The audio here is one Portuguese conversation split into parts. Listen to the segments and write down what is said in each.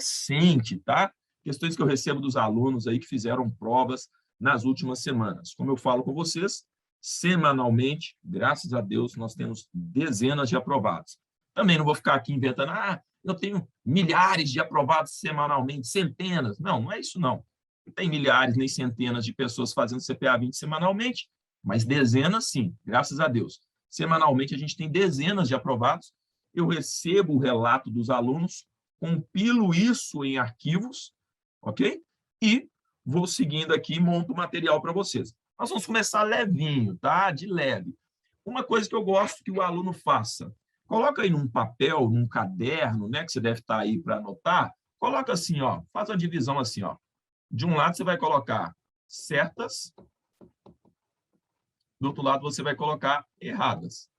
recente, tá? Questões que eu recebo dos alunos aí que fizeram provas nas últimas semanas. Como eu falo com vocês, semanalmente, graças a Deus, nós temos dezenas de aprovados. Também não vou ficar aqui inventando, eu tenho milhares de aprovados semanalmente, centenas. Não, não é isso não. Não tem milhares nem centenas de pessoas fazendo CPA 20 semanalmente, mas dezenas sim, graças a Deus. Semanalmente a gente tem dezenas de aprovados. Eu recebo o relato dos alunos, compilo isso em arquivos, ok? E vou seguindo aqui e monto o material para vocês. Nós vamos começar levinho, tá? De leve. Uma coisa que eu gosto que o aluno faça, coloca aí num papel, num caderno, né, que você deve estar aí para anotar, coloca assim, ó, faz a divisão assim, ó. De um lado você vai colocar certas, do outro lado você vai colocar erradas.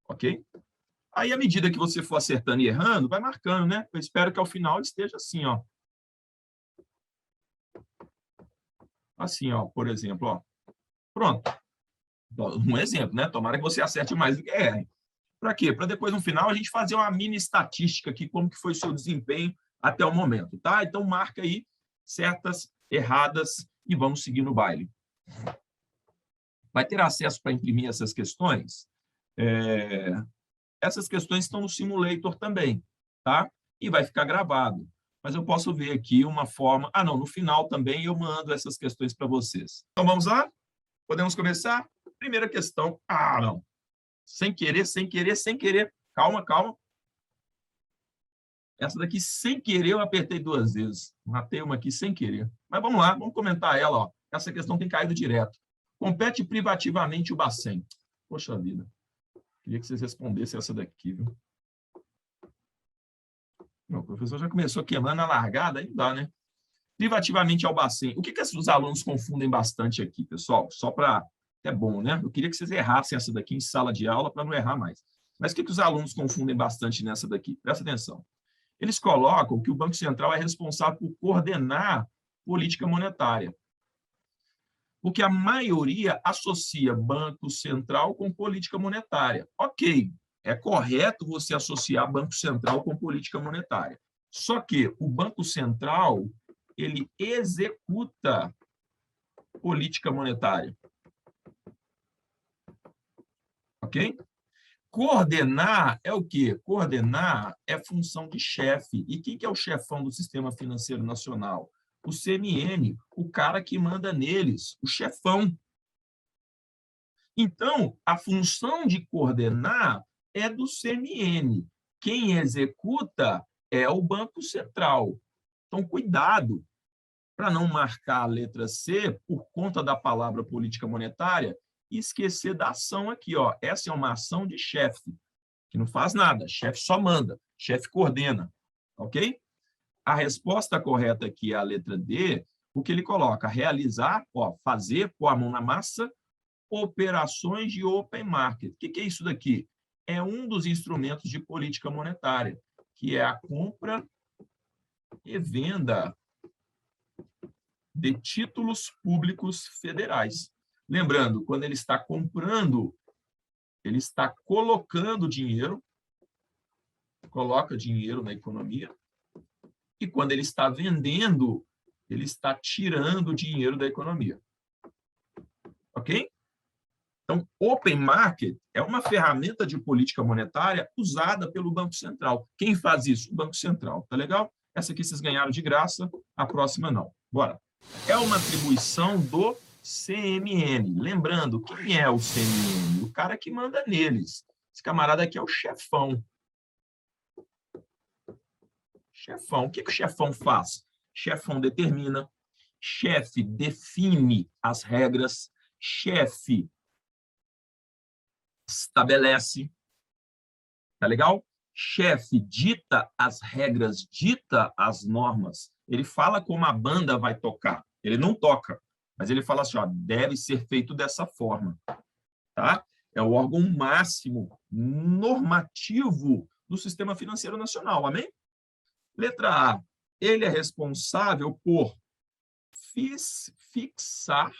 Ok? Aí, à medida que você for acertando e errando, vai marcando, né? Eu espero que ao final esteja assim, ó. Assim, ó, por exemplo, ó. Pronto. Um exemplo, né? Tomara que você acerte mais do que erre. Para quê? Para depois, no final, a gente fazer uma mini estatística aqui, como que foi o seu desempenho até o momento, tá? Então, marca aí certas, erradas e vamos seguir no baile. Vai ter acesso para imprimir essas questões? Essas questões estão no simulator também, tá? E vai ficar gravado. Mas eu posso ver aqui uma forma... não, no final também eu mando essas questões para vocês. Então, vamos lá? Podemos começar? Primeira questão. Não. Sem querer, sem querer, sem querer. Calma, calma. Essa daqui, sem querer, eu apertei 2 vezes. Matei uma aqui sem querer. Mas vamos lá, vamos comentar ela. Ó. Essa questão tem caído direto. Compete privativamente o Bacen. Poxa vida. Queria que vocês respondessem essa daqui, viu? Não, o professor já começou queimando a largada, aí não dá, né? Privativamente ao Bacen. O que os alunos confundem bastante aqui, pessoal? Só para... É bom, né? Eu queria que vocês errassem essa daqui em sala de aula para não errar mais. Mas o que os alunos confundem bastante nessa daqui? Presta atenção. Eles colocam que o Banco Central é responsável por coordenar política monetária. Porque a maioria associa Banco Central com política monetária. Ok, é correto você associar Banco Central com política monetária. Só que o Banco Central, ele executa política monetária. Ok? Coordenar é o quê? Coordenar é função de chefe. E quem que é o chefão do Sistema Financeiro Nacional? O CMN, o cara que manda neles, o chefão. Então, a função de coordenar é do CMN. Quem executa é o Banco Central. Então, cuidado para não marcar a letra C por conta da palavra política monetária e esquecer da ação aqui. Ó. Essa é uma ação de chefe, que não faz nada. Chefe só manda, chefe coordena. Ok? A resposta correta aqui é a letra D, o que ele coloca? Realizar, ó, fazer, pôr a mão na massa, operações de open market. O que é isso daqui? É um dos instrumentos de política monetária, que é a compra e venda de títulos públicos federais. Lembrando, quando ele está comprando, ele está colocando dinheiro, coloca dinheiro na economia, e quando ele está vendendo, ele está tirando dinheiro da economia. Ok? Então, Open Market é uma ferramenta de política monetária usada pelo Banco Central. Quem faz isso? O Banco Central. Tá legal? Essa aqui vocês ganharam de graça, a próxima não. Bora. É uma atribuição do CMN. Lembrando, quem é o CMN? O cara que manda neles. Esse camarada aqui é o chefão. Chefão. O que o chefão faz? Chefão determina, chefe define as regras, chefe estabelece, tá legal? Chefe dita as regras, dita as normas. Ele fala como a banda vai tocar. Ele não toca, mas ele fala assim, ó, deve ser feito dessa forma, tá? É o órgão máximo normativo do Sistema Financeiro Nacional, amém? Letra A, ele é responsável por fixar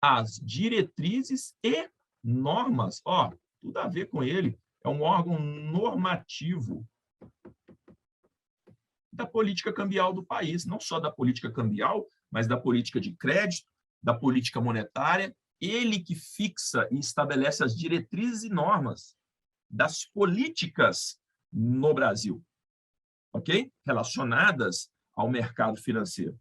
as diretrizes e normas. Ó, tudo a ver com ele. É um órgão normativo. da política cambial do país, não só da política cambial, mas da política de crédito, da política monetária. Ele que fixa e estabelece as diretrizes e normas das políticas no Brasil, ok? Relacionadas ao mercado financeiro.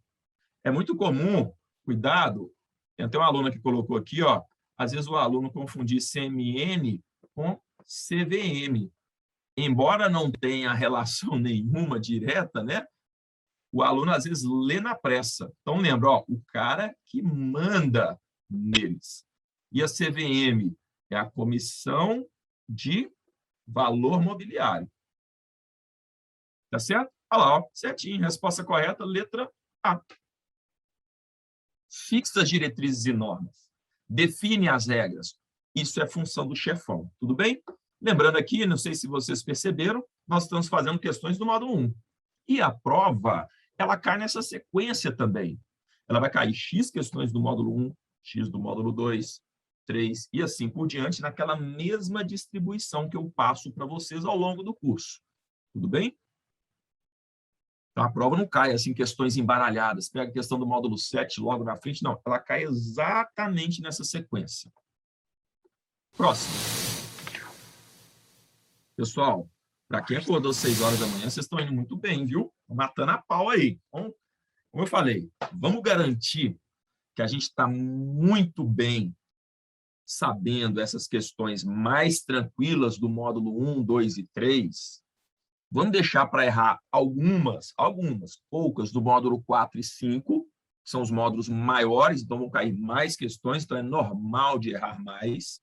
É muito comum, cuidado, tem até um aluno que colocou aqui, ó, às vezes o aluno confundir CMN com CVM. Embora não tenha relação nenhuma direta, né? O aluno às vezes lê na pressa. Então lembra, ó, o cara que manda neles. E a CVM é a Comissão de Valor Mobiliário. Tá certo? Olha lá, ó, certinho. Resposta correta, letra A. Fixa as diretrizes e normas. Define as regras. Isso é função do chefão. Tudo bem? Lembrando aqui, não sei se vocês perceberam, nós estamos fazendo questões do módulo 1. E a prova, ela cai nessa sequência também. Ela vai cair X questões do módulo 1, X do módulo 2, 3 e assim por diante, naquela mesma distribuição que eu passo para vocês ao longo do curso. Tudo bem? Então, a prova não cai assim, questões embaralhadas. Pega a questão do módulo 7 logo na frente. Não, ela cai exatamente nessa sequência. Próximo. Pessoal, para quem acordou 6 horas da manhã, vocês estão indo muito bem, viu? Matando a pau aí. Então, como eu falei, vamos garantir que a gente está muito bem sabendo essas questões mais tranquilas do módulo 1, 2 e 3. Vamos deixar para errar algumas, poucas, do módulo 4 e 5, que são os módulos maiores, então vão cair mais questões, então é normal de errar mais,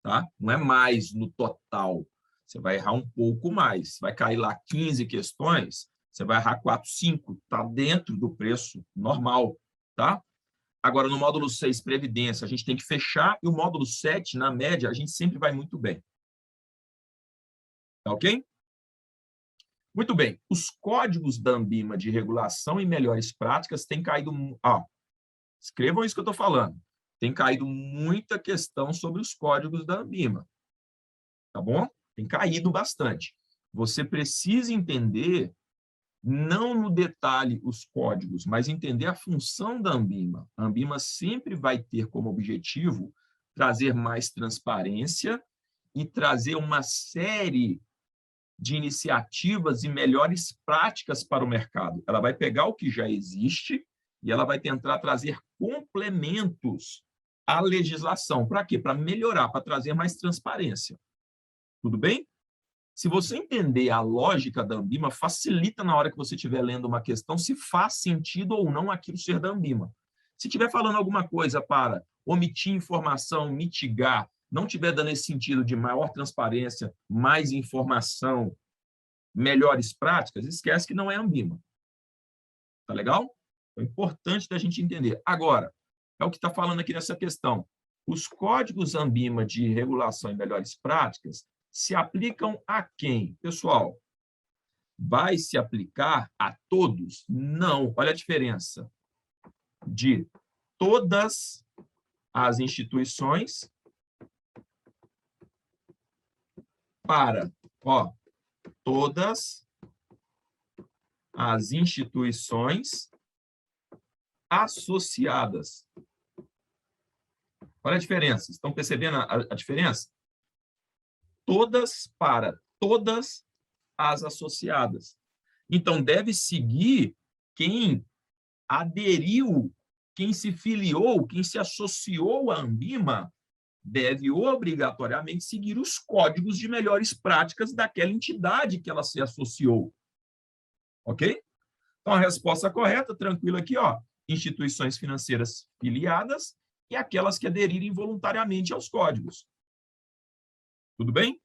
tá? Não é mais no total, você vai errar um pouco mais. Vai cair lá 15 questões, você vai errar 4, 5, está dentro do preço normal, tá? Agora, no módulo 6, Previdência, a gente tem que fechar, e o módulo 7, na média, a gente sempre vai muito bem. Tá ok? Muito bem. Os códigos da Anbima de regulação e melhores práticas têm caído... escrevam isso que eu estou falando. Tem caído muita questão sobre os códigos da Anbima. Tá bom? Tem caído bastante. Você precisa entender, não no detalhe os códigos, mas entender a função da Anbima. A Anbima sempre vai ter como objetivo trazer mais transparência e trazer uma série de iniciativas e melhores práticas para o mercado. Ela vai pegar o que já existe e ela vai tentar trazer complementos à legislação. Para quê? Para melhorar, para trazer mais transparência. Tudo bem? Se você entender a lógica da Anbima, facilita na hora que você estiver lendo uma questão se faz sentido ou não aquilo ser da Anbima. Se estiver falando alguma coisa para omitir informação, mitigar, não estiver dando esse sentido de maior transparência, mais informação, melhores práticas, esquece que não é Anbima. Tá legal? É importante da gente entender. Agora, é o que está falando aqui nessa questão. Os códigos Anbima de regulação e melhores práticas se aplicam a quem? Pessoal, vai se aplicar a todos? Não. Olha a diferença de todas as instituições para, todas as instituições associadas. Olha a diferença. Estão percebendo a diferença? Todas para todas as associadas. Então, deve seguir quem aderiu, quem se filiou, quem se associou à Anbima, deve obrigatoriamente seguir os códigos de melhores práticas daquela entidade que ela se associou. Ok? Então, a resposta correta, tranquilo aqui, instituições financeiras filiadas e aquelas que aderirem voluntariamente aos códigos. Tudo bem?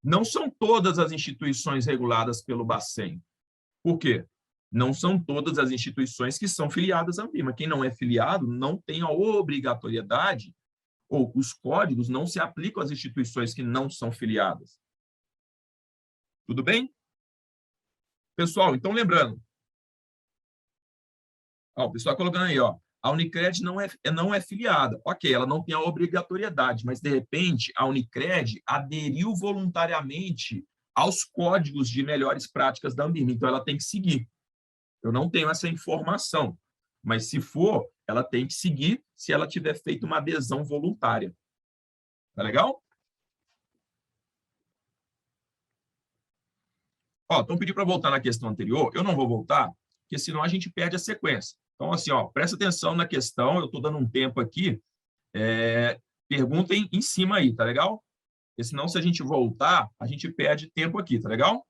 Não são todas as instituições reguladas pelo Bacen. Por quê? Não são todas as instituições que são filiadas à Anbima. Quem não é filiado não tem a obrigatoriedade, ou os códigos não se aplicam às instituições que não são filiadas. Tudo bem? Pessoal, então lembrando. O pessoal colocando aí, a Unicred não é filiada. Ok, ela não tem a obrigatoriedade, mas, de repente, a Unicred aderiu voluntariamente aos códigos de melhores práticas da Anbima, então ela tem que seguir. Eu não tenho essa informação, mas se for, ela tem que seguir se ela tiver feito uma adesão voluntária. Tá legal? Ó, então pedi para voltar na questão anterior, eu não vou voltar, porque senão a gente perde a sequência. Então, assim, ó, presta atenção na questão, eu estou dando um tempo aqui, perguntem em cima aí, tá legal? Porque senão, se a gente voltar, a gente perde tempo aqui, tá legal?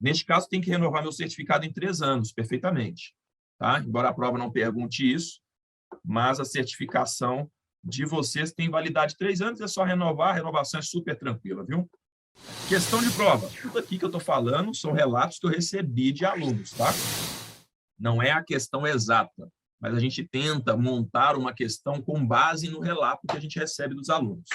Neste caso, tem que renovar meu certificado em 3 anos, perfeitamente. Tá? Embora a prova não pergunte isso, mas a certificação de vocês tem validade de 3 anos, é só renovar, a renovação é super tranquila, viu? Questão de prova. Tudo aqui que eu estou falando são relatos que eu recebi de alunos, tá? Não é a questão exata, mas a gente tenta montar uma questão com base no relato que a gente recebe dos alunos.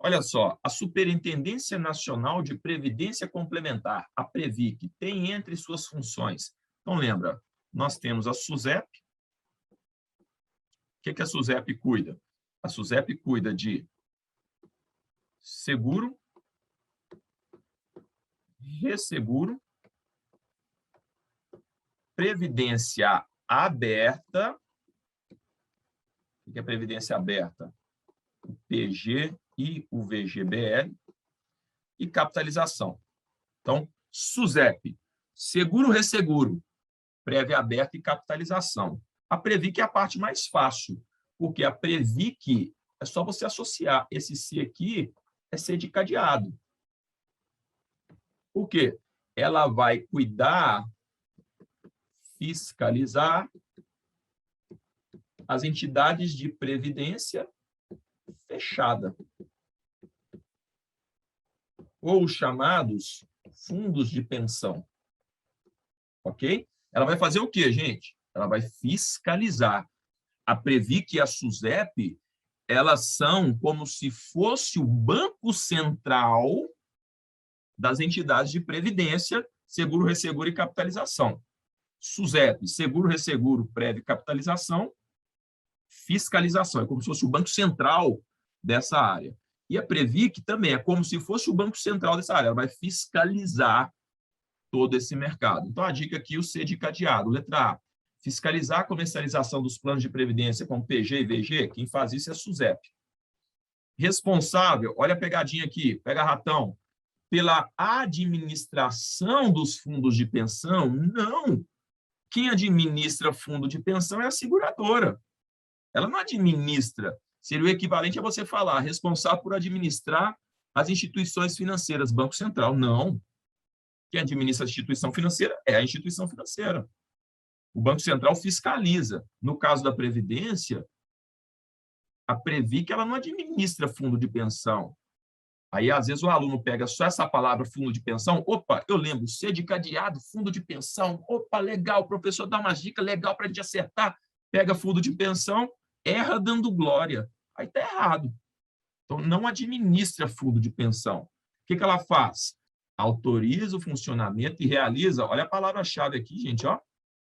Olha só, a Superintendência Nacional de Previdência Complementar, a Previc, tem entre suas funções. Então, lembra, nós temos a SUSEP. O que a SUSEP cuida? A SUSEP cuida de seguro, resseguro, previdência aberta. O que é previdência aberta? O PG e o VGBL, e capitalização. Então, SUSEP, seguro, resseguro, prévia aberta e capitalização. A Previc é a parte mais fácil, porque a Previc é só você associar. Esse C aqui é C de cadeado. Por quê? Ela vai cuidar, fiscalizar as entidades de previdência fechada, ou os chamados fundos de pensão. Ok? Ela vai fazer o quê, gente? Ela vai fiscalizar. A Previc e a SUSEP, elas são como se fosse o banco central das entidades de previdência, seguro, resseguro e capitalização. SUSEP, seguro, resseguro, prévio e capitalização, fiscalização. É como se fosse o banco central dessa área. E a Previc também é como se fosse o banco central dessa área. Ela vai fiscalizar todo esse mercado. Então, a dica aqui, o C de cadeado. Letra A, fiscalizar a comercialização dos planos de previdência com PG e VG. Quem faz isso é a SUSEP. Responsável, olha a pegadinha aqui, pega ratão, pela administração dos fundos de pensão? Não. Quem administra fundo de pensão é a seguradora. Ela não administra. Seria o equivalente a você falar responsável por administrar as instituições financeiras, Banco Central. Não. Quem administra a instituição financeira é a instituição financeira. O Banco Central fiscaliza. No caso da Previdência, a Previc ela não administra fundo de pensão. Aí, às vezes, o aluno pega só essa palavra fundo de pensão. Opa, eu lembro, C de cadeado, fundo de pensão. Opa, legal, o professor dá umas dicas legal para a gente acertar. Pega fundo de pensão, erra dando glória. Aí está errado. Então, não administra fundo de pensão. O que ela faz? Autoriza o funcionamento e realiza, olha a palavra-chave aqui, gente, ó,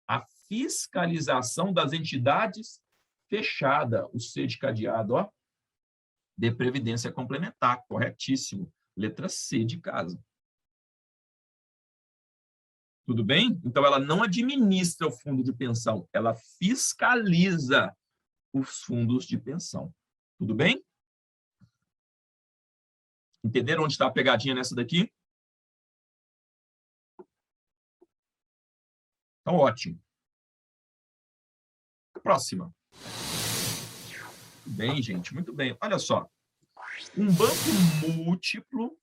a fiscalização das entidades fechada, o C de cadeado, ó, de previdência complementar, corretíssimo. Letra C de casa. Tudo bem? Então, ela não administra o fundo de pensão, ela fiscaliza os fundos de pensão. Tudo bem? Entenderam onde está a pegadinha nessa daqui? Então, ótimo. Próxima. Bem, gente, muito bem. Olha só. Um banco múltiplo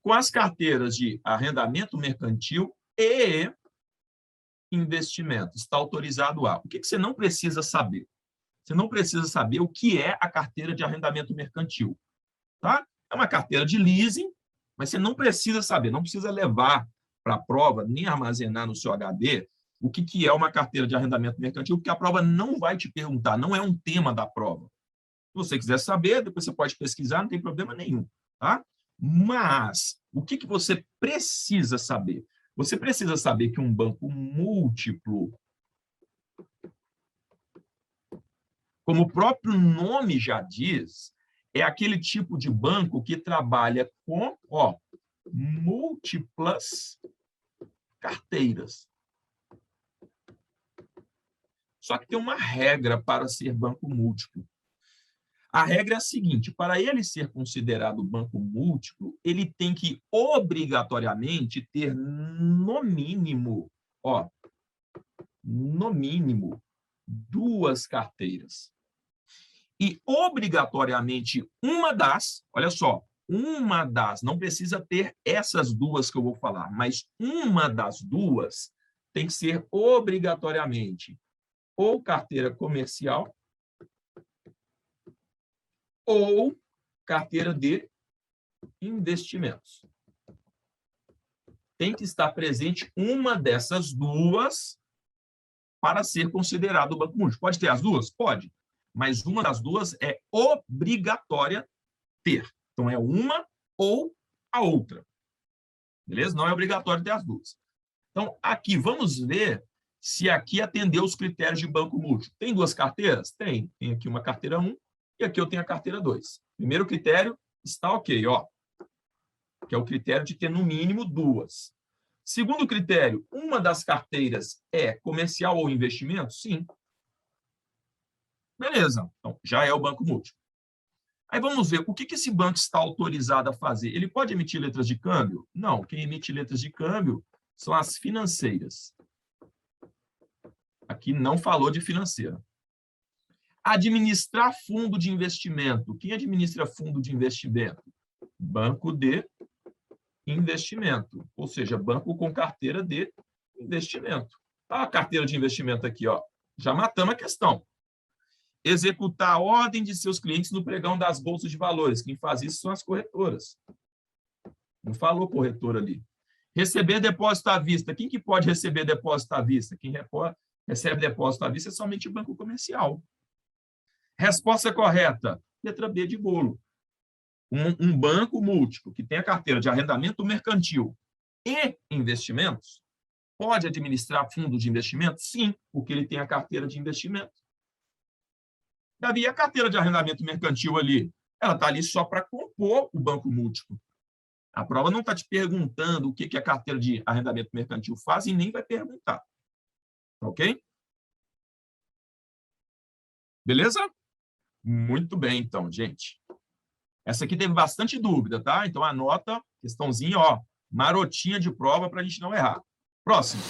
com as carteiras de arrendamento mercantil e investimento. Está autorizado a. O que você não precisa saber? Você não precisa saber o que é a carteira de arrendamento mercantil. Tá? É uma carteira de leasing, mas você não precisa saber, não precisa levar para a prova, nem armazenar no seu HD o que é uma carteira de arrendamento mercantil, porque a prova não vai te perguntar, não é um tema da prova. Se você quiser saber, depois você pode pesquisar, não tem problema nenhum. Tá? Mas, o que você precisa saber? Você precisa saber que um banco múltiplo, como o próprio nome já diz, é aquele tipo de banco que trabalha com múltiplas carteiras. Só que tem uma regra para ser banco múltiplo. A regra é a seguinte: para ele ser considerado banco múltiplo, ele tem que obrigatoriamente ter no mínimo, no mínimo, 2 carteiras. E obrigatoriamente olha só, uma das, não precisa ter essas 2 que eu vou falar, mas uma das 2 tem que ser obrigatoriamente ou carteira comercial ou carteira de investimentos. Tem que estar presente uma dessas 2 para ser considerado banco múltiplo. Pode ter as 2? Pode, mas uma das 2 é obrigatória ter. Então, é uma ou a outra. Beleza? Não é obrigatório ter as 2. Então, aqui, vamos ver se aqui atendeu os critérios de banco múltiplo. Tem 2 carteiras? Tem. Tem aqui uma carteira 1 e aqui eu tenho a carteira 2. Primeiro critério está ok, que é o critério de ter no mínimo 2. Segundo critério, uma das carteiras é comercial ou investimento? Sim. Beleza. Então, já é o banco múltiplo. Aí vamos ver, o que esse banco está autorizado a fazer? Ele pode emitir letras de câmbio? Não, quem emite letras de câmbio são as financeiras. Aqui não falou de financeira. Administrar fundo de investimento. Quem administra fundo de investimento? Banco de investimento, ou seja, banco com carteira de investimento. A carteira de investimento aqui, já matamos a questão. Executar a ordem de seus clientes no pregão das bolsas de valores. Quem faz isso são as corretoras. Não falou corretora ali. Receber depósito à vista. Quem que pode receber depósito à vista? Quem recebe depósito à vista é somente o banco comercial. Resposta correta. Letra B de bolo. Um banco múltiplo que tem a carteira de arrendamento mercantil e investimentos pode administrar fundos de investimento? Sim, porque ele tem a carteira de investimento. Davi, a carteira de arrendamento mercantil ali, ela está ali só para compor o banco múltiplo. A prova não está te perguntando o que a carteira de arrendamento mercantil faz e nem vai perguntar. Ok? Beleza? Muito bem, então, gente. Essa aqui teve bastante dúvida, tá? Então, anota, questãozinha, marotinha de prova para a gente não errar. Próximo.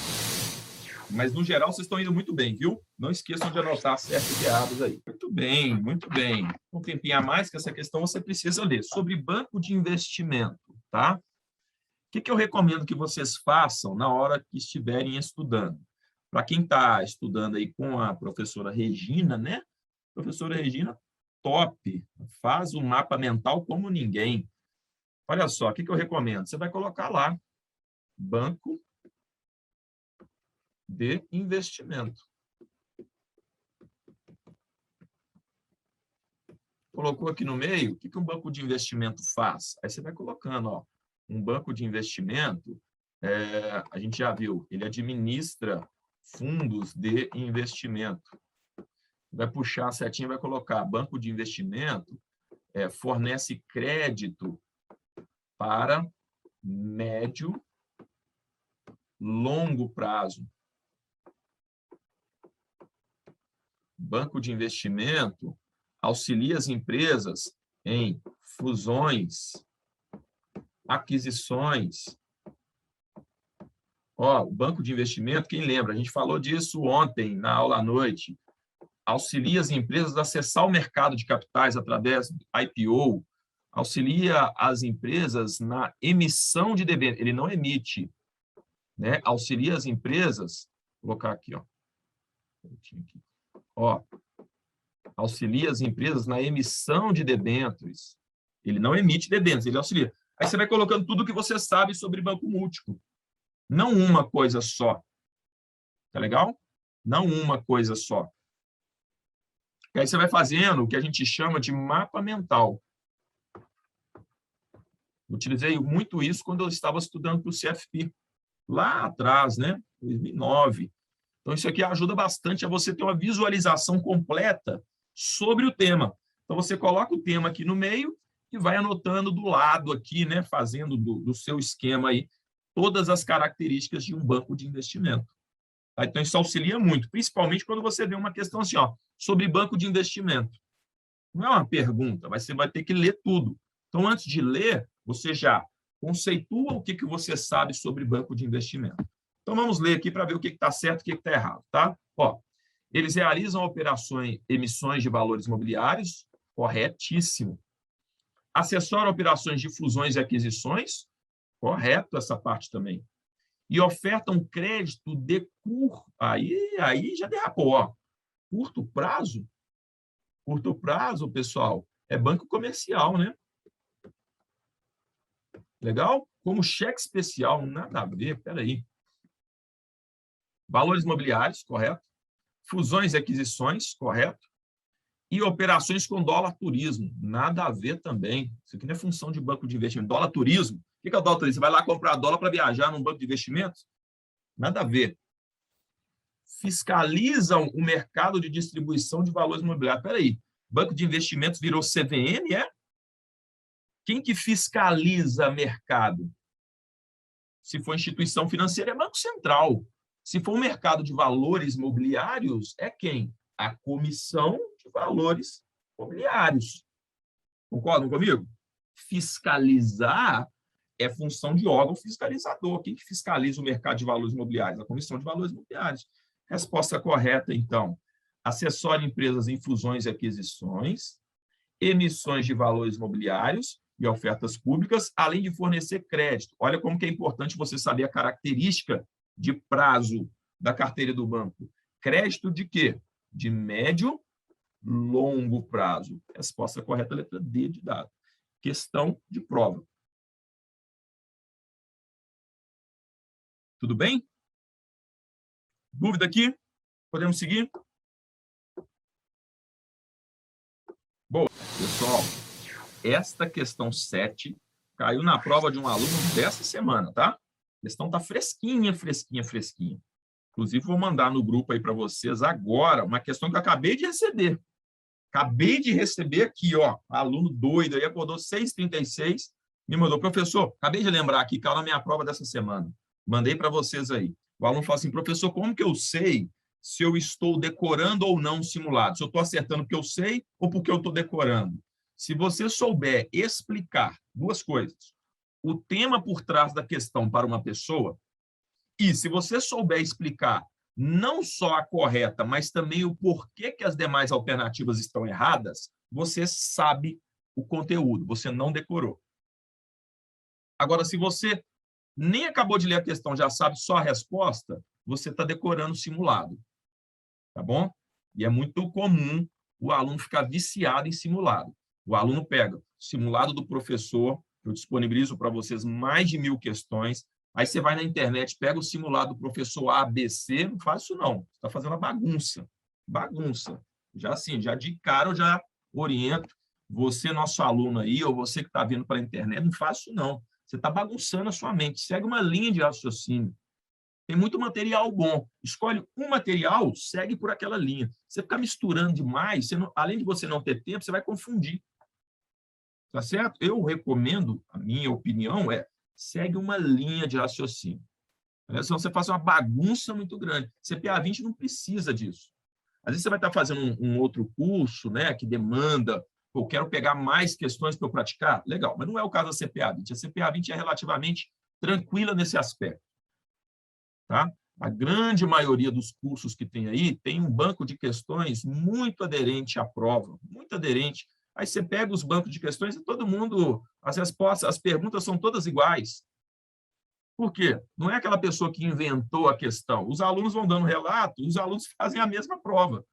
Mas, no geral, vocês estão indo muito bem, viu? Não esqueçam de anotar certos e errados aí. Muito bem, muito bem. Um tempinho a mais, que essa questão você precisa ler. Sobre banco de investimento, tá? O que eu recomendo que vocês façam na hora que estiverem estudando? Para quem está estudando aí com a professora Regina, né? Professora Regina, top, faz um mapa mental como ninguém. Olha só, o que eu recomendo? Você vai colocar lá, banco de investimento. Colocou aqui no meio, o que um banco de investimento faz? Aí você vai colocando, um banco de investimento, a gente já viu, ele administra fundos de investimento. Vai puxar a setinha, vai colocar banco de investimento, fornece crédito para médio, longo prazo. Banco de investimento auxilia as empresas em fusões, aquisições. O banco de investimento, quem lembra? A gente falou disso ontem, na aula à noite. Auxilia as empresas a acessar o mercado de capitais através do IPO, auxilia as empresas na emissão de debêntures. Ele não emite, né? Auxilia as empresas, vou colocar aqui, auxilia as empresas na emissão de debêntures. Ele não emite debêntures, ele auxilia. Aí você vai colocando tudo o que você sabe sobre banco múltiplo. Não uma coisa só. Tá legal? Não uma coisa só. E aí você vai fazendo o que a gente chama de mapa mental. Utilizei muito isso quando eu estava estudando para o CFP, lá atrás, né? 2009. Então, isso aqui ajuda bastante a você ter uma visualização completa sobre o tema. Então, você coloca o tema aqui no meio e vai anotando do lado aqui, né? Fazendo do seu esquema aí todas as características de um banco de investimento. Tá? Então, isso auxilia muito, principalmente quando você vê uma questão assim, ó, sobre banco de investimento. Não é uma pergunta, mas você vai ter que ler tudo. Então, antes de ler, você já conceitua o que você sabe sobre banco de investimento. Então, vamos ler aqui para ver o que está certo e o que está errado. Tá? Ó, eles realizam operações, emissões de valores imobiliários, corretíssimo. Assessora operações de fusões e aquisições, correto essa parte também. E ofertam crédito de curto, aí já derrapou, ó. Curto prazo? Curto prazo, pessoal, é banco comercial, né? Legal? Como cheque especial, nada a ver, peraí. Valores imobiliários, correto. Fusões e aquisições, correto. E operações com dólar turismo, nada a ver também. Isso aqui não é função de banco de investimento. Dólar turismo, o que é o dólar turismo? Você vai lá comprar dólar para viajar num banco de investimentos? Nada a ver. Fiscalizam o mercado de distribuição de valores imobiliários. Peraí, banco de investimentos virou CVM, é? Quem que fiscaliza mercado? Se for instituição financeira, é Banco Central. Se for um mercado de valores imobiliários, é quem? A Comissão de Valores Imobiliários. Concordam comigo? Fiscalizar é função de órgão fiscalizador. Quem que fiscaliza o mercado de valores imobiliários? A Comissão de Valores Imobiliários. Resposta correta, então. Assessora empresas em fusões e aquisições, emissões de valores imobiliários e ofertas públicas, além de fornecer crédito. Olha como que é importante você saber a característica de prazo da carteira do banco. Crédito de quê? De médio, longo prazo. Resposta correta, letra D de dado. Questão de prova. Tudo bem? Dúvida aqui? Podemos seguir? Boa, pessoal. Esta questão 7 caiu na prova de um aluno dessa semana, tá? A questão está fresquinha, fresquinha, fresquinha. Inclusive, vou mandar no grupo aí para vocês agora uma questão que eu acabei de receber. Acabei de receber aqui, ó. Aluno doido aí, acordou 6h36, me mandou, professor, acabei de lembrar aqui, caiu na minha prova dessa semana. Mandei para vocês aí. O aluno fala assim, professor, como que eu sei se eu estou decorando ou não o simulado? Se eu estou acertando porque eu sei ou porque eu estou decorando? Se você souber explicar duas coisas, o tema por trás da questão para uma pessoa, e se você souber explicar não só a correta, mas também o porquê que as demais alternativas estão erradas, você sabe o conteúdo, você não decorou. Agora, se você nem acabou de ler a questão, já sabe só a resposta, você está decorando o simulado. Tá bom? E é muito comum o aluno ficar viciado em simulado. O aluno pega o simulado do professor, eu disponibilizo para vocês mais de 1000 questões, aí você vai na internet, pega o simulado do professor A, B, C, não faz isso não, você está fazendo uma bagunça. Bagunça. Já assim, já de cara eu já oriento, você, nosso aluno aí, ou você que está vindo para a internet, não faz isso não. Você está bagunçando a sua mente, segue uma linha de raciocínio. Tem muito material bom. Escolhe um material, segue por aquela linha. Você ficar misturando demais, você não, além de você não ter tempo, você vai confundir. Tá certo? Eu recomendo, a minha opinião é, segue uma linha de raciocínio. Senão você faz uma bagunça muito grande. CPA 20 não precisa disso. Às vezes você vai estar fazendo um outro curso, né, que demanda, eu quero pegar mais questões para eu praticar. Legal, mas não é o caso da CPA 20. A CPA 20 é relativamente tranquila nesse aspecto. Tá? A grande maioria dos cursos que tem aí tem um banco de questões muito aderente à prova, muito aderente. Aí você pega os bancos de questões e todo mundo, as respostas, as perguntas são todas iguais. Por quê? Não é aquela pessoa que inventou a questão. Os alunos vão dando relato, os alunos fazem a mesma prova.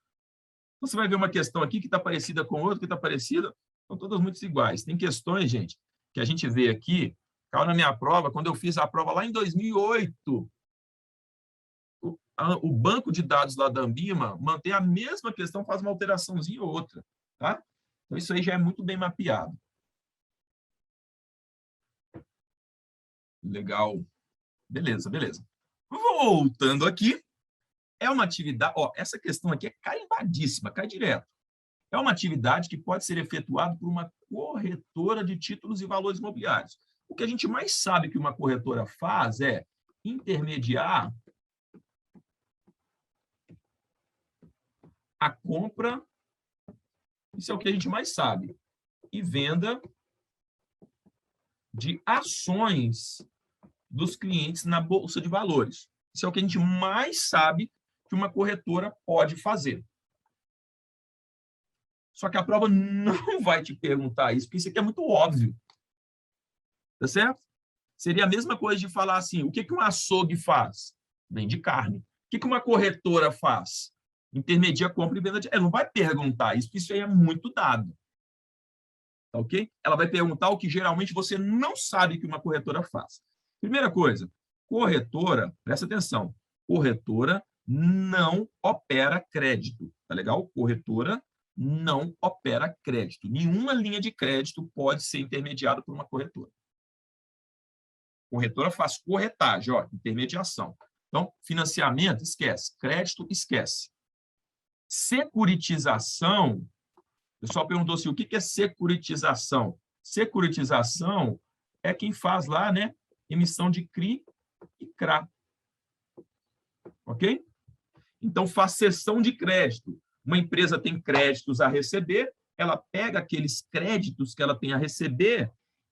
Então, você vai ver uma questão aqui que está parecida com outra, que está parecida, são todas muito iguais. Tem questões, gente, que a gente vê aqui, caiu na minha prova, quando eu fiz a prova lá em 2008, o banco de dados lá da Ambima mantém a mesma questão, faz uma alteraçãozinha ou outra. Tá? Então, isso aí já é muito bem mapeado. Legal. Beleza, beleza. Voltando aqui, é uma atividade... Ó, essa questão aqui é carimbadíssima, cai direto. É uma atividade que pode ser efetuada por uma corretora de títulos e valores imobiliários. O que a gente mais sabe que uma corretora faz é intermediar a compra, isso é o que a gente mais sabe, e venda de ações dos clientes na Bolsa de Valores. Isso é o que a gente mais sabe que uma corretora pode fazer. Só que a prova não vai te perguntar isso, porque isso aqui é muito óbvio. Tá certo? Seria a mesma coisa de falar assim, o que um açougue faz? Vende carne. O que uma corretora faz? Intermedia compra e venda de... Ela não vai perguntar isso, porque isso aí é muito dado. Tá ok? Ela vai perguntar o que geralmente você não sabe que uma corretora faz. Primeira coisa, corretora, presta atenção, corretora não opera crédito, tá legal? Corretora não opera crédito. Nenhuma linha de crédito pode ser intermediada por uma corretora. Corretora faz corretagem, ó, intermediação. Então, financiamento, esquece. Crédito, esquece. Securitização, o pessoal perguntou assim, o que é securitização? Securitização é quem faz lá, né, emissão de CRI e CRA. Ok? Então, faz cessão de crédito. Uma empresa tem créditos a receber, ela pega aqueles créditos que ela tem a receber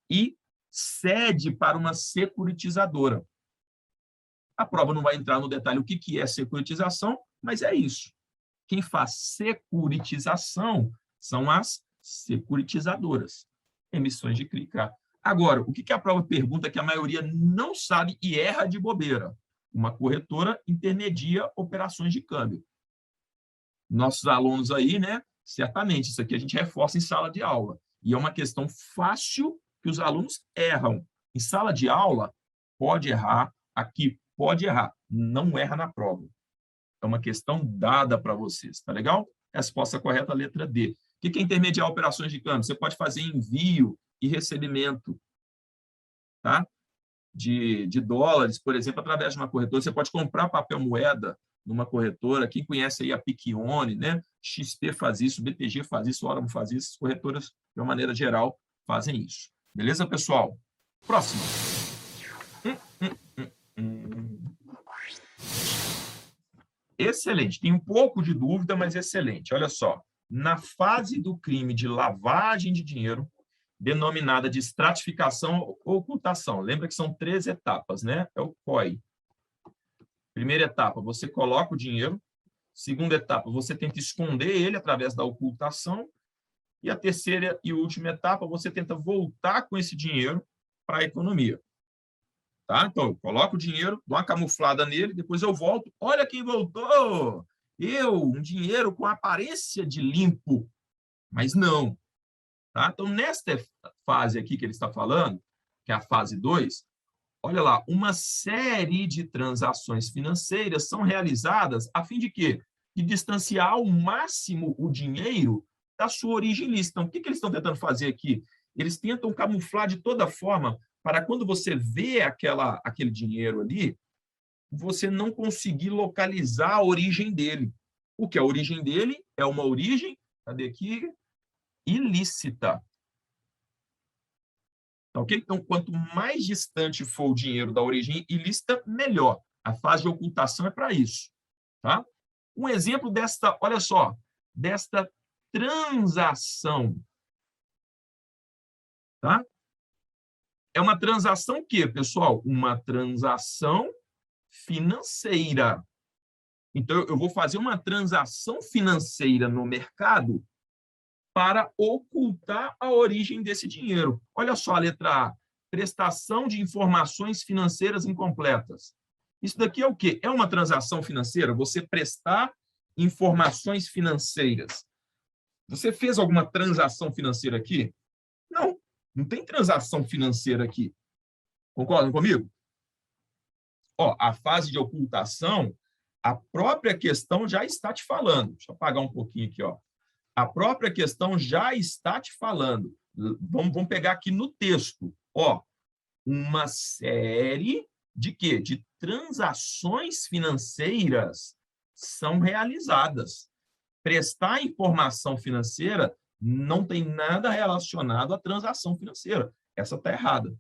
e cede para uma securitizadora. A prova não vai entrar no detalhe o que é securitização, mas é isso. Quem faz securitização são as securitizadoras, emissões de CRI. Agora, o que a prova pergunta que a maioria não sabe e erra de bobeira? Uma corretora intermedia operações de câmbio. Nossos alunos aí, né? Certamente, isso aqui a gente reforça em sala de aula. E é uma questão fácil que os alunos erram. Em sala de aula, pode errar, aqui pode errar, não erra na prova. É uma questão dada para vocês, tá legal? Resposta correta, letra D. O que é intermediar operações de câmbio? Você pode fazer envio e recebimento, tá? De dólares, por exemplo, através de uma corretora. Você pode comprar papel moeda numa corretora. Quem conhece aí a Piccione, né? XP faz isso, BTG faz isso, Oramo faz isso. As corretoras, de uma maneira geral, fazem isso. Beleza, pessoal? Próximo. Excelente. Tem um pouco de dúvida, mas excelente. Olha só. Na fase do crime de lavagem de dinheiro, denominada de estratificação ou ocultação. Lembra que são 3 etapas, né? É o COI. Primeira etapa, você coloca o dinheiro. Segunda etapa, você tenta esconder ele através da ocultação. E a terceira e última etapa, você tenta voltar com esse dinheiro para a economia. Tá? Então, eu coloco o dinheiro, dou uma camuflada nele, depois eu volto. Olha quem voltou! Um dinheiro com aparência de limpo. Mas não. Tá? Então, nesta fase aqui que ele está falando, que é a fase 2, olha lá, uma série de transações financeiras são realizadas a fim de quê? De distanciar ao máximo o dinheiro da sua origem ilícita. Então, o que eles estão tentando fazer aqui? Eles tentam camuflar de toda forma para quando você vê aquele dinheiro ali, você não conseguir localizar a origem dele. O que é a origem dele? É uma origem, cadê aqui? Ilícita. Ok? Então, quanto mais distante for o dinheiro da origem ilícita, melhor. A fase de ocultação é para isso. Tá? Um exemplo desta, olha só, desta transação. Tá? É uma transação o quê, pessoal? Uma transação financeira. Então, eu vou fazer uma transação financeira no mercado para ocultar a origem desse dinheiro. Olha só a letra A. Prestação de informações financeiras incompletas. Isso daqui é o quê? É uma transação financeira? Você prestar informações financeiras. Você fez alguma transação financeira aqui? Não, não tem transação financeira aqui. Concordam comigo? Ó, a fase de ocultação, a própria questão já está te falando. Deixa eu apagar um pouquinho aqui, ó. A própria questão já está te falando. Vamos pegar aqui no texto. Ó, uma série de quê? De transações financeiras são realizadas. Prestar informação financeira não tem nada relacionado à transação financeira. Essa está errada.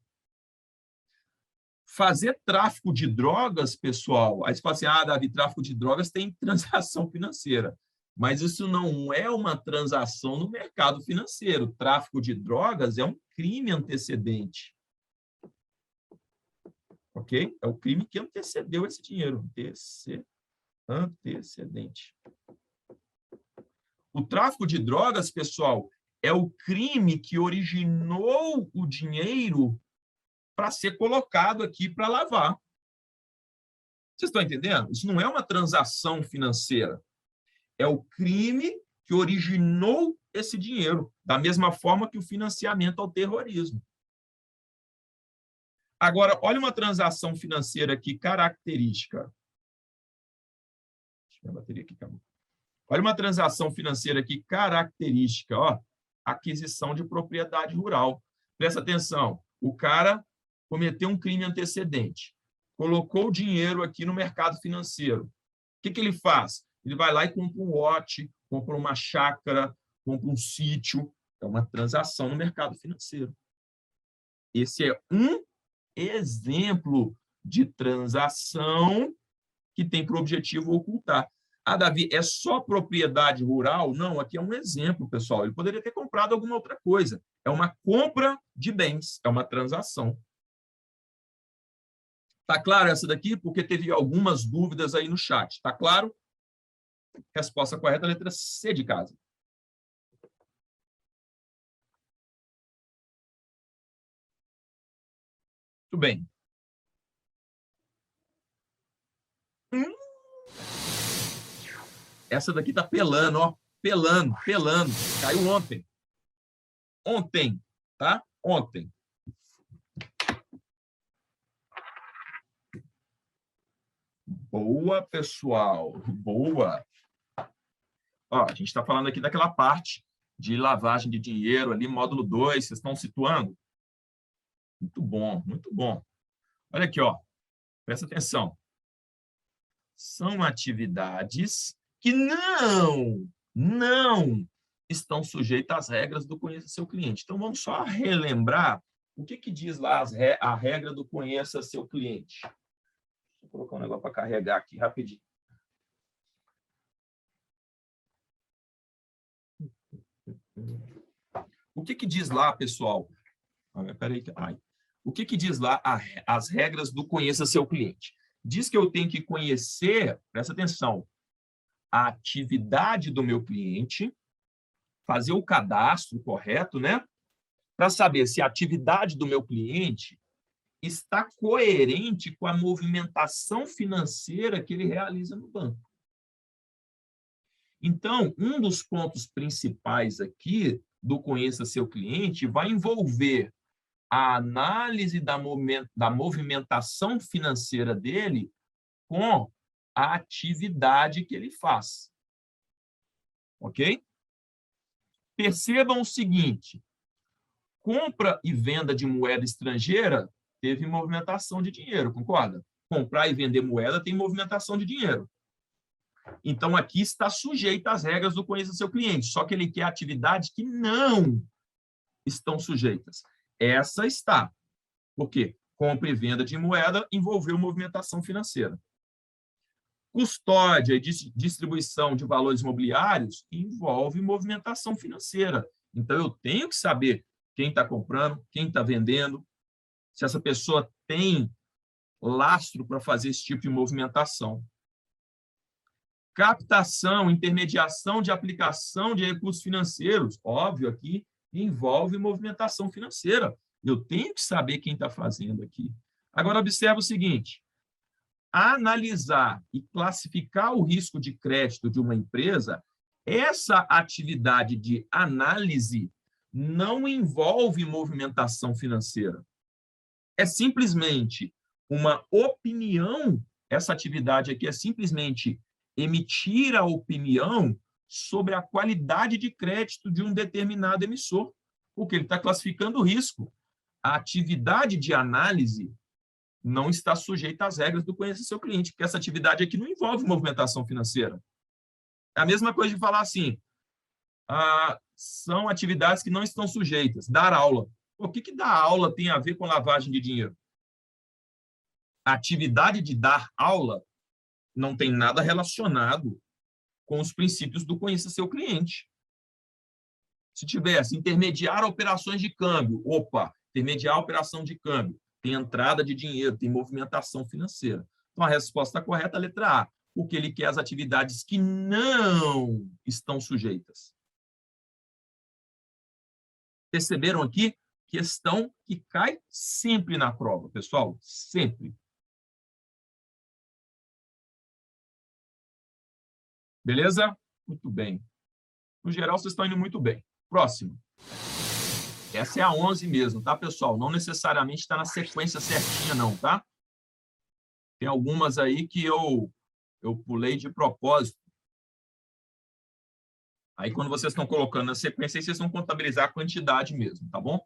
Fazer tráfico de drogas, pessoal, aí você fala assim, Davi, tráfico de drogas tem transação financeira. Mas isso não é uma transação no mercado financeiro. Tráfico de drogas é um crime antecedente. Ok? É o crime que antecedeu esse dinheiro. Antecedente. O tráfico de drogas, pessoal, é o crime que originou o dinheiro para ser colocado aqui para lavar. Vocês estão entendendo? Isso não é uma transação financeira. É o crime que originou esse dinheiro, da mesma forma que o financiamento ao terrorismo. Agora, olha uma transação financeira aqui característica. Deixa eu ver a bateria aqui, acabou. Olha uma transação financeira aqui característica, ó, aquisição de propriedade rural. Presta atenção, o cara cometeu um crime antecedente, colocou o dinheiro aqui no mercado financeiro. O que ele faz? Ele vai lá e compra um lote, compra uma chácara, compra um sítio. É uma transação no mercado financeiro. Esse é um exemplo de transação que tem por objetivo ocultar. Ah, Davi, é só propriedade rural? Não, aqui é um exemplo, pessoal. Ele poderia ter comprado alguma outra coisa. É uma compra de bens, é uma transação. Tá claro essa daqui? Porque teve algumas dúvidas aí no chat. Tá claro? Resposta correta, letra C de casa. Muito bem. Essa daqui tá pelando, ó. Pelando. Caiu ontem. Ontem, tá? Ontem. Boa, pessoal. Boa. Ó, a gente está falando aqui daquela parte de lavagem de dinheiro ali, módulo 2, vocês estão situando? Muito bom, muito bom. Olha aqui, ó. Presta atenção. São atividades que não estão sujeitas às regras do conheça seu cliente. Então, vamos só relembrar o que diz lá a regra do conheça seu cliente. Vou colocar um negócio para carregar aqui rapidinho. O que diz lá, pessoal? Peraí. O que diz lá as regras do conheça seu cliente? Diz que eu tenho que conhecer, presta atenção, a atividade do meu cliente, fazer o cadastro correto, né? Para saber se a atividade do meu cliente está coerente com a movimentação financeira que ele realiza no banco. Então, um dos pontos principais aqui do conheça seu cliente vai envolver a análise da movimentação financeira dele com a atividade que ele faz. Ok? Percebam o seguinte, compra e venda de moeda estrangeira teve movimentação de dinheiro, concorda? Comprar e vender moeda tem movimentação de dinheiro. Então, aqui está sujeito às regras do conheça seu cliente, só que ele quer atividades que não estão sujeitas. Essa está. Por quê? Compra e venda de moeda envolveu movimentação financeira. Custódia e distribuição de valores imobiliários envolve movimentação financeira. Então, eu tenho que saber quem está comprando, quem está vendendo, se essa pessoa tem lastro para fazer esse tipo de movimentação. Captação, intermediação de aplicação de recursos financeiros, óbvio, aqui envolve movimentação financeira. Eu tenho que saber quem está fazendo aqui. Agora, observa o seguinte, analisar e classificar o risco de crédito de uma empresa, essa atividade de análise não envolve movimentação financeira. É simplesmente uma opinião, essa atividade aqui é simplesmente emitir a opinião sobre a qualidade de crédito de um determinado emissor, porque ele está classificando o risco. A atividade de análise não está sujeita às regras do conheça seu cliente, porque essa atividade aqui não envolve movimentação financeira. É a mesma coisa de falar assim, são atividades que não estão sujeitas. Dar aula. O que dar aula tem a ver com lavagem de dinheiro? A atividade de dar aula não tem nada relacionado com os princípios do conheça seu cliente. Se tivesse intermediar operações de câmbio, opa, intermediar a operação de câmbio, tem entrada de dinheiro, tem movimentação financeira. Então, a resposta correta é a letra A, porque ele quer as atividades que não estão sujeitas. Perceberam aqui? Questão que cai sempre na prova, pessoal, sempre. Beleza? Muito bem. No geral, vocês estão indo muito bem. Próximo. Essa é a 11 mesmo, tá, pessoal? Não necessariamente está na sequência certinha, não, tá? Tem algumas aí que eu pulei de propósito. Aí, quando vocês estão colocando na sequência, aí vocês vão contabilizar a quantidade mesmo, tá bom?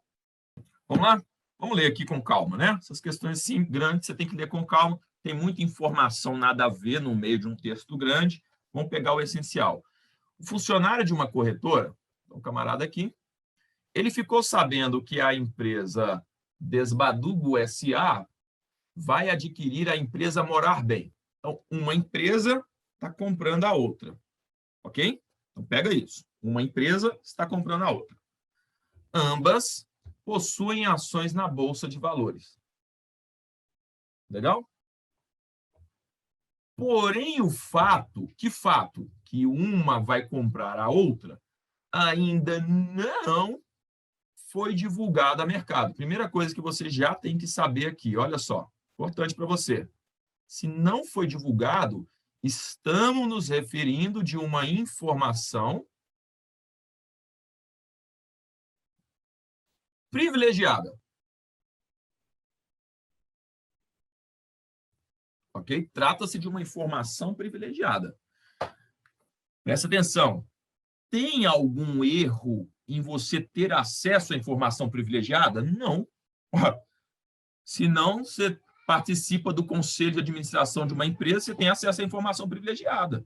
Vamos lá? Vamos ler aqui com calma, né? Essas questões, sim, grandes, você tem que ler com calma. Tem muita informação nada a ver no meio de um texto grande. Vamos pegar o essencial. O funcionário de uma corretora, um camarada aqui, ele ficou sabendo que a empresa Desbadugo S.A. vai adquirir a empresa Morar Bem. Então, uma empresa está comprando a outra, ok? Então, pega isso. Uma empresa está comprando a outra. Ambas possuem ações na Bolsa de Valores. Legal? Porém, que fato? Que uma vai comprar a outra ainda não foi divulgado a mercado. Primeira coisa que você já tem que saber aqui, olha só, importante para você. Se não foi divulgado, estamos nos referindo de uma informação privilegiada. Ok? Trata-se de uma informação privilegiada. Presta atenção. Tem algum erro em você ter acesso à informação privilegiada? Não. Se não, você participa do conselho de administração de uma empresa, você tem acesso à informação privilegiada.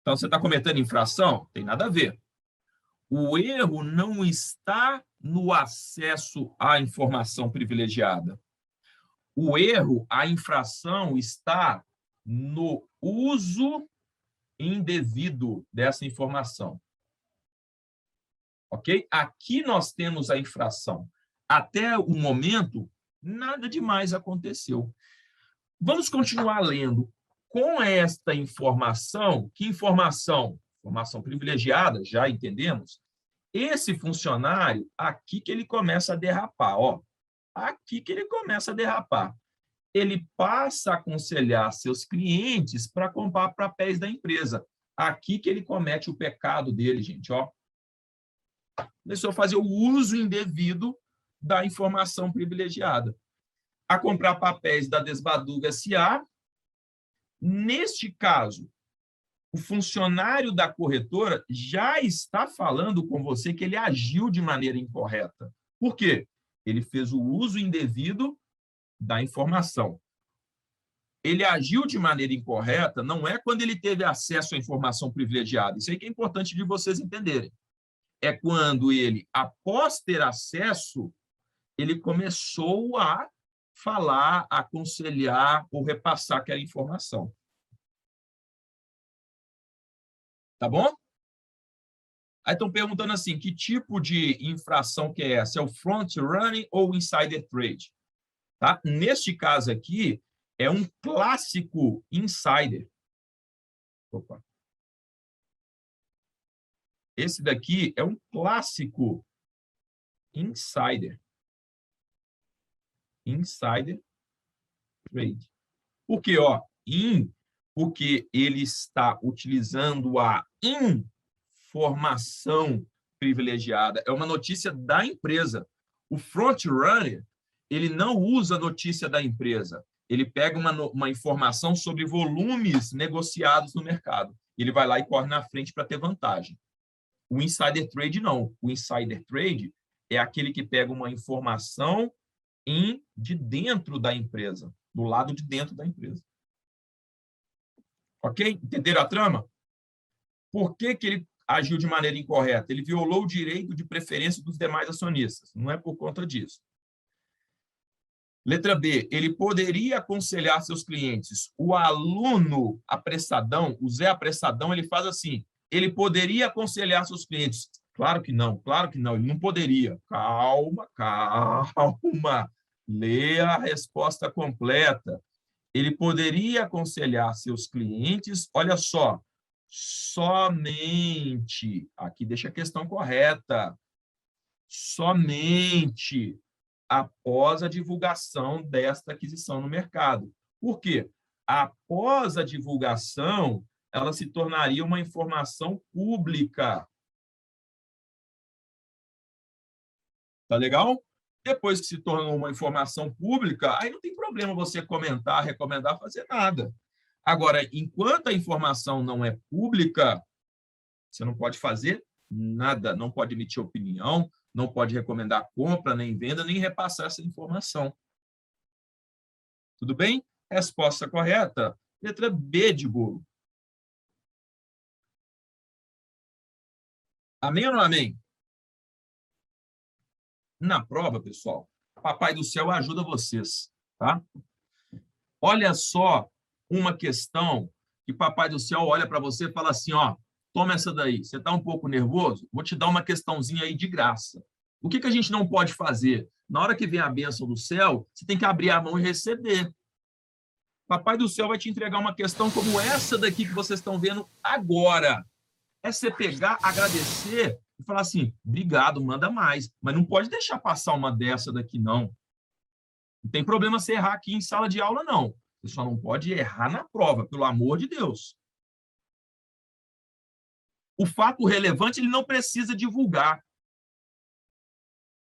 Então, você está cometendo infração? Tem nada a ver. O erro não está no acesso à informação privilegiada. O erro, a infração, está no uso indevido dessa informação. Ok? Aqui nós temos a infração. Até o momento, nada demais aconteceu. Vamos continuar lendo. Com esta informação, que informação? Informação privilegiada, já entendemos. Esse funcionário, aqui que ele começa a derrapar, ó. Aqui que ele começa a derrapar. Ele passa a aconselhar seus clientes para comprar papéis da empresa. Aqui que ele comete o pecado dele, gente, ó. Começou a fazer o uso indevido da informação privilegiada. A comprar papéis da Desbadugo S.A. Neste caso, o funcionário da corretora já está falando com você que ele agiu de maneira incorreta. Por quê? Ele fez o uso indevido da informação. Ele agiu de maneira incorreta não é quando ele teve acesso à informação privilegiada. Isso aí que é importante de vocês entenderem. É quando ele, após ter acesso, ele começou a falar, aconselhar ou repassar aquela informação. Tá bom? Aí estão perguntando assim, que tipo de infração que é essa? É o front running ou insider trade? Tá? Neste caso aqui, é um clássico insider. Opa. Esse daqui é um clássico insider. Insider trade. Por quê? Ó, porque ele está utilizando a informação privilegiada. É uma notícia da empresa. O front runner, ele não usa a notícia da empresa. Ele pega uma informação sobre volumes negociados no mercado. Ele vai lá e corre na frente para ter vantagem. O insider trade, não. O insider trade é aquele que pega uma informação de dentro da empresa, do lado de dentro da empresa. Ok? Entenderam a trama? Por que ele agiu de maneira incorreta? Ele violou o direito de preferência dos demais acionistas. Não é por conta disso. Letra B, ele poderia aconselhar seus clientes. O aluno apressadão, o Zé apressadão, ele faz assim, ele poderia aconselhar seus clientes. Claro que não, ele não poderia. Calma, calma. Leia a resposta completa. Ele poderia aconselhar seus clientes, olha só, somente, aqui deixa a questão correta, somente após a divulgação desta aquisição no mercado. Por quê? Após a divulgação, ela se tornaria uma informação pública. Tá legal? Depois que se tornou uma informação pública, aí não tem problema você comentar, recomendar, fazer nada. Agora, enquanto a informação não é pública, você não pode fazer nada, não pode emitir opinião, não pode recomendar compra, nem venda, nem repassar essa informação. Tudo bem? Resposta correta, letra B de bolo. Amém ou não amém? Na prova, pessoal, Papai do Céu ajuda vocês, tá? Olha só uma questão que Papai do Céu olha para você e fala assim, ó, toma essa daí, você está um pouco nervoso? Vou te dar uma questãozinha aí de graça. O que a gente não pode fazer? Na hora que vem a bênção do céu, você tem que abrir a mão e receber. Papai do Céu vai te entregar uma questão como essa daqui que vocês estão vendo agora. É você pegar, agradecer e falar assim, obrigado, manda mais. Mas não pode deixar passar uma dessa daqui, não. Não tem problema você errar aqui em sala de aula, não. Você só não pode errar na prova, pelo amor de Deus. O fato relevante, ele não precisa divulgar.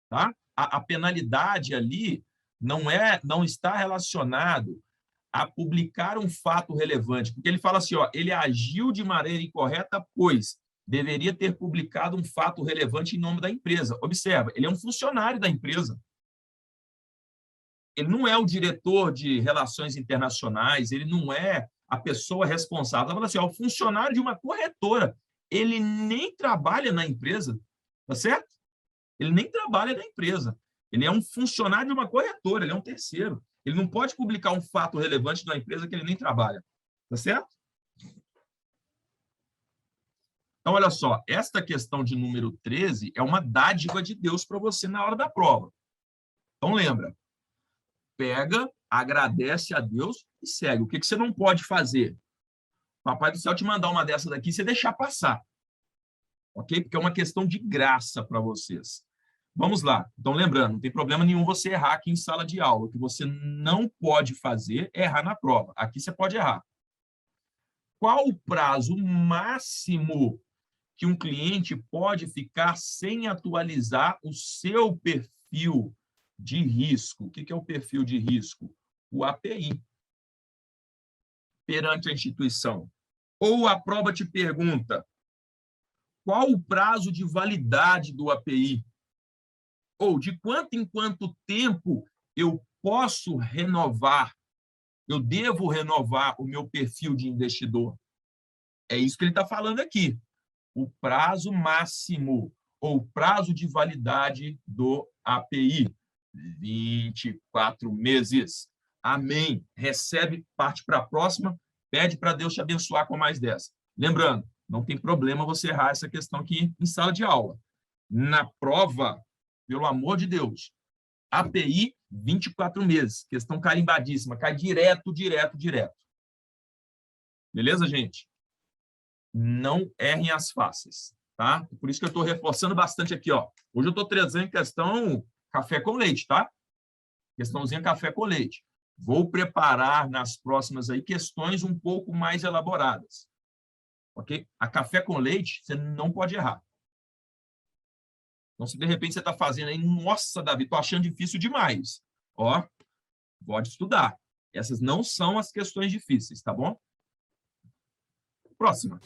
Tá? A penalidade ali não está relacionado a publicar um fato relevante, porque ele fala assim, ó, ele agiu de maneira incorreta, pois deveria ter publicado um fato relevante em nome da empresa. Observa, ele é um funcionário da empresa. Ele não é o diretor de relações internacionais, ele não é a pessoa responsável. Ele fala assim, ó, o funcionário de uma corretora, ele nem trabalha na empresa, tá certo? Ele nem trabalha na empresa. Ele é um funcionário de uma corretora, ele é um terceiro. Ele não pode publicar um fato relevante da empresa que ele nem trabalha. Tá certo? Então, olha só, esta questão de número 13 é uma dádiva de Deus para você na hora da prova. Então, lembra, pega, agradece a Deus e segue. O que você não pode fazer? Papai do Céu te mandar uma dessa daqui e você deixar passar. Ok? Porque é uma questão de graça para vocês. Vamos lá. Então, lembrando, não tem problema nenhum você errar aqui em sala de aula. O que você não pode fazer é errar na prova. Aqui você pode errar. Qual o prazo máximo que um cliente pode ficar sem atualizar o seu perfil de risco? O que é o perfil de risco? O API. Perante a instituição. Ou a prova te pergunta, qual o prazo de validade do API? Ou de quanto em quanto tempo eu posso renovar, eu devo renovar o meu perfil de investidor? É isso que ele está falando aqui. O prazo máximo ou prazo de validade do API. 24 meses. Amém. Recebe, parte para a próxima, pede para Deus te abençoar com mais 10. Lembrando, não tem problema você errar essa questão aqui em sala de aula. Na prova, pelo amor de Deus, API, 24 meses. Questão carimbadíssima, cai direto, direto, direto. Beleza, gente? Não errem as fáceis, tá? Por isso que eu estou reforçando bastante aqui, ó. Hoje eu estou trazendo questão café com leite, tá? Questãozinha café com leite. Vou preparar nas próximas aí questões um pouco mais elaboradas. Ok? A café com leite, você não pode errar. Então, se de repente você está fazendo aí, nossa, Davi, estou achando difícil demais. Ó, pode estudar. Essas não são as questões difíceis, tá bom? Próxima.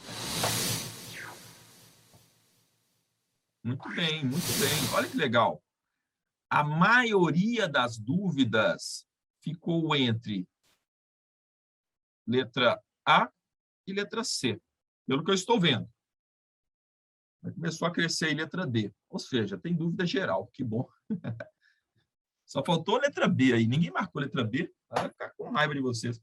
Muito bem, muito bem. Olha que legal. A maioria das dúvidas ficou entre letra A e letra C, pelo que eu estou vendo. Começou a crescer aí letra D, ou seja, tem dúvida geral, que bom. Só faltou a letra B aí. Ninguém marcou a letra B. Vai ficar com raiva de vocês.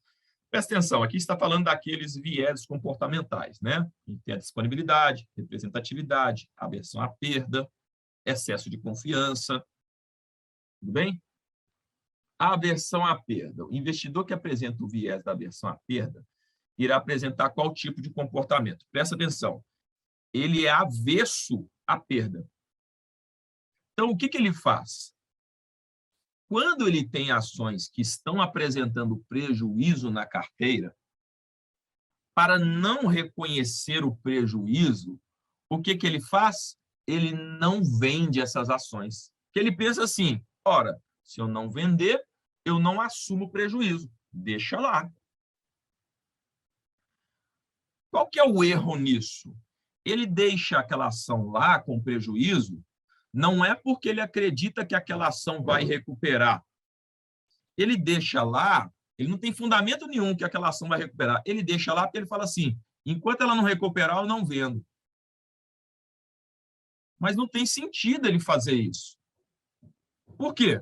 Presta atenção, aqui está falando daqueles viés comportamentais, né? Tem a disponibilidade, representatividade, aversão à perda, excesso de confiança. Tudo bem? A aversão à perda. O investidor que apresenta o viés da aversão à perda irá apresentar qual tipo de comportamento? Presta atenção. Ele é avesso à perda. Então, o que ele faz? Quando ele tem ações que estão apresentando prejuízo na carteira, para não reconhecer o prejuízo, o que ele faz? Ele não vende essas ações. Porque ele pensa assim, ora, se eu não vender, eu não assumo o prejuízo. Deixa lá. Qual que é o erro nisso? Ele deixa aquela ação lá com prejuízo, não é porque ele acredita que aquela ação vai recuperar. Ele deixa lá, ele não tem fundamento nenhum que aquela ação vai recuperar. Ele deixa lá porque ele fala assim, enquanto ela não recuperar, eu não vendo. Mas não tem sentido ele fazer isso. Por quê?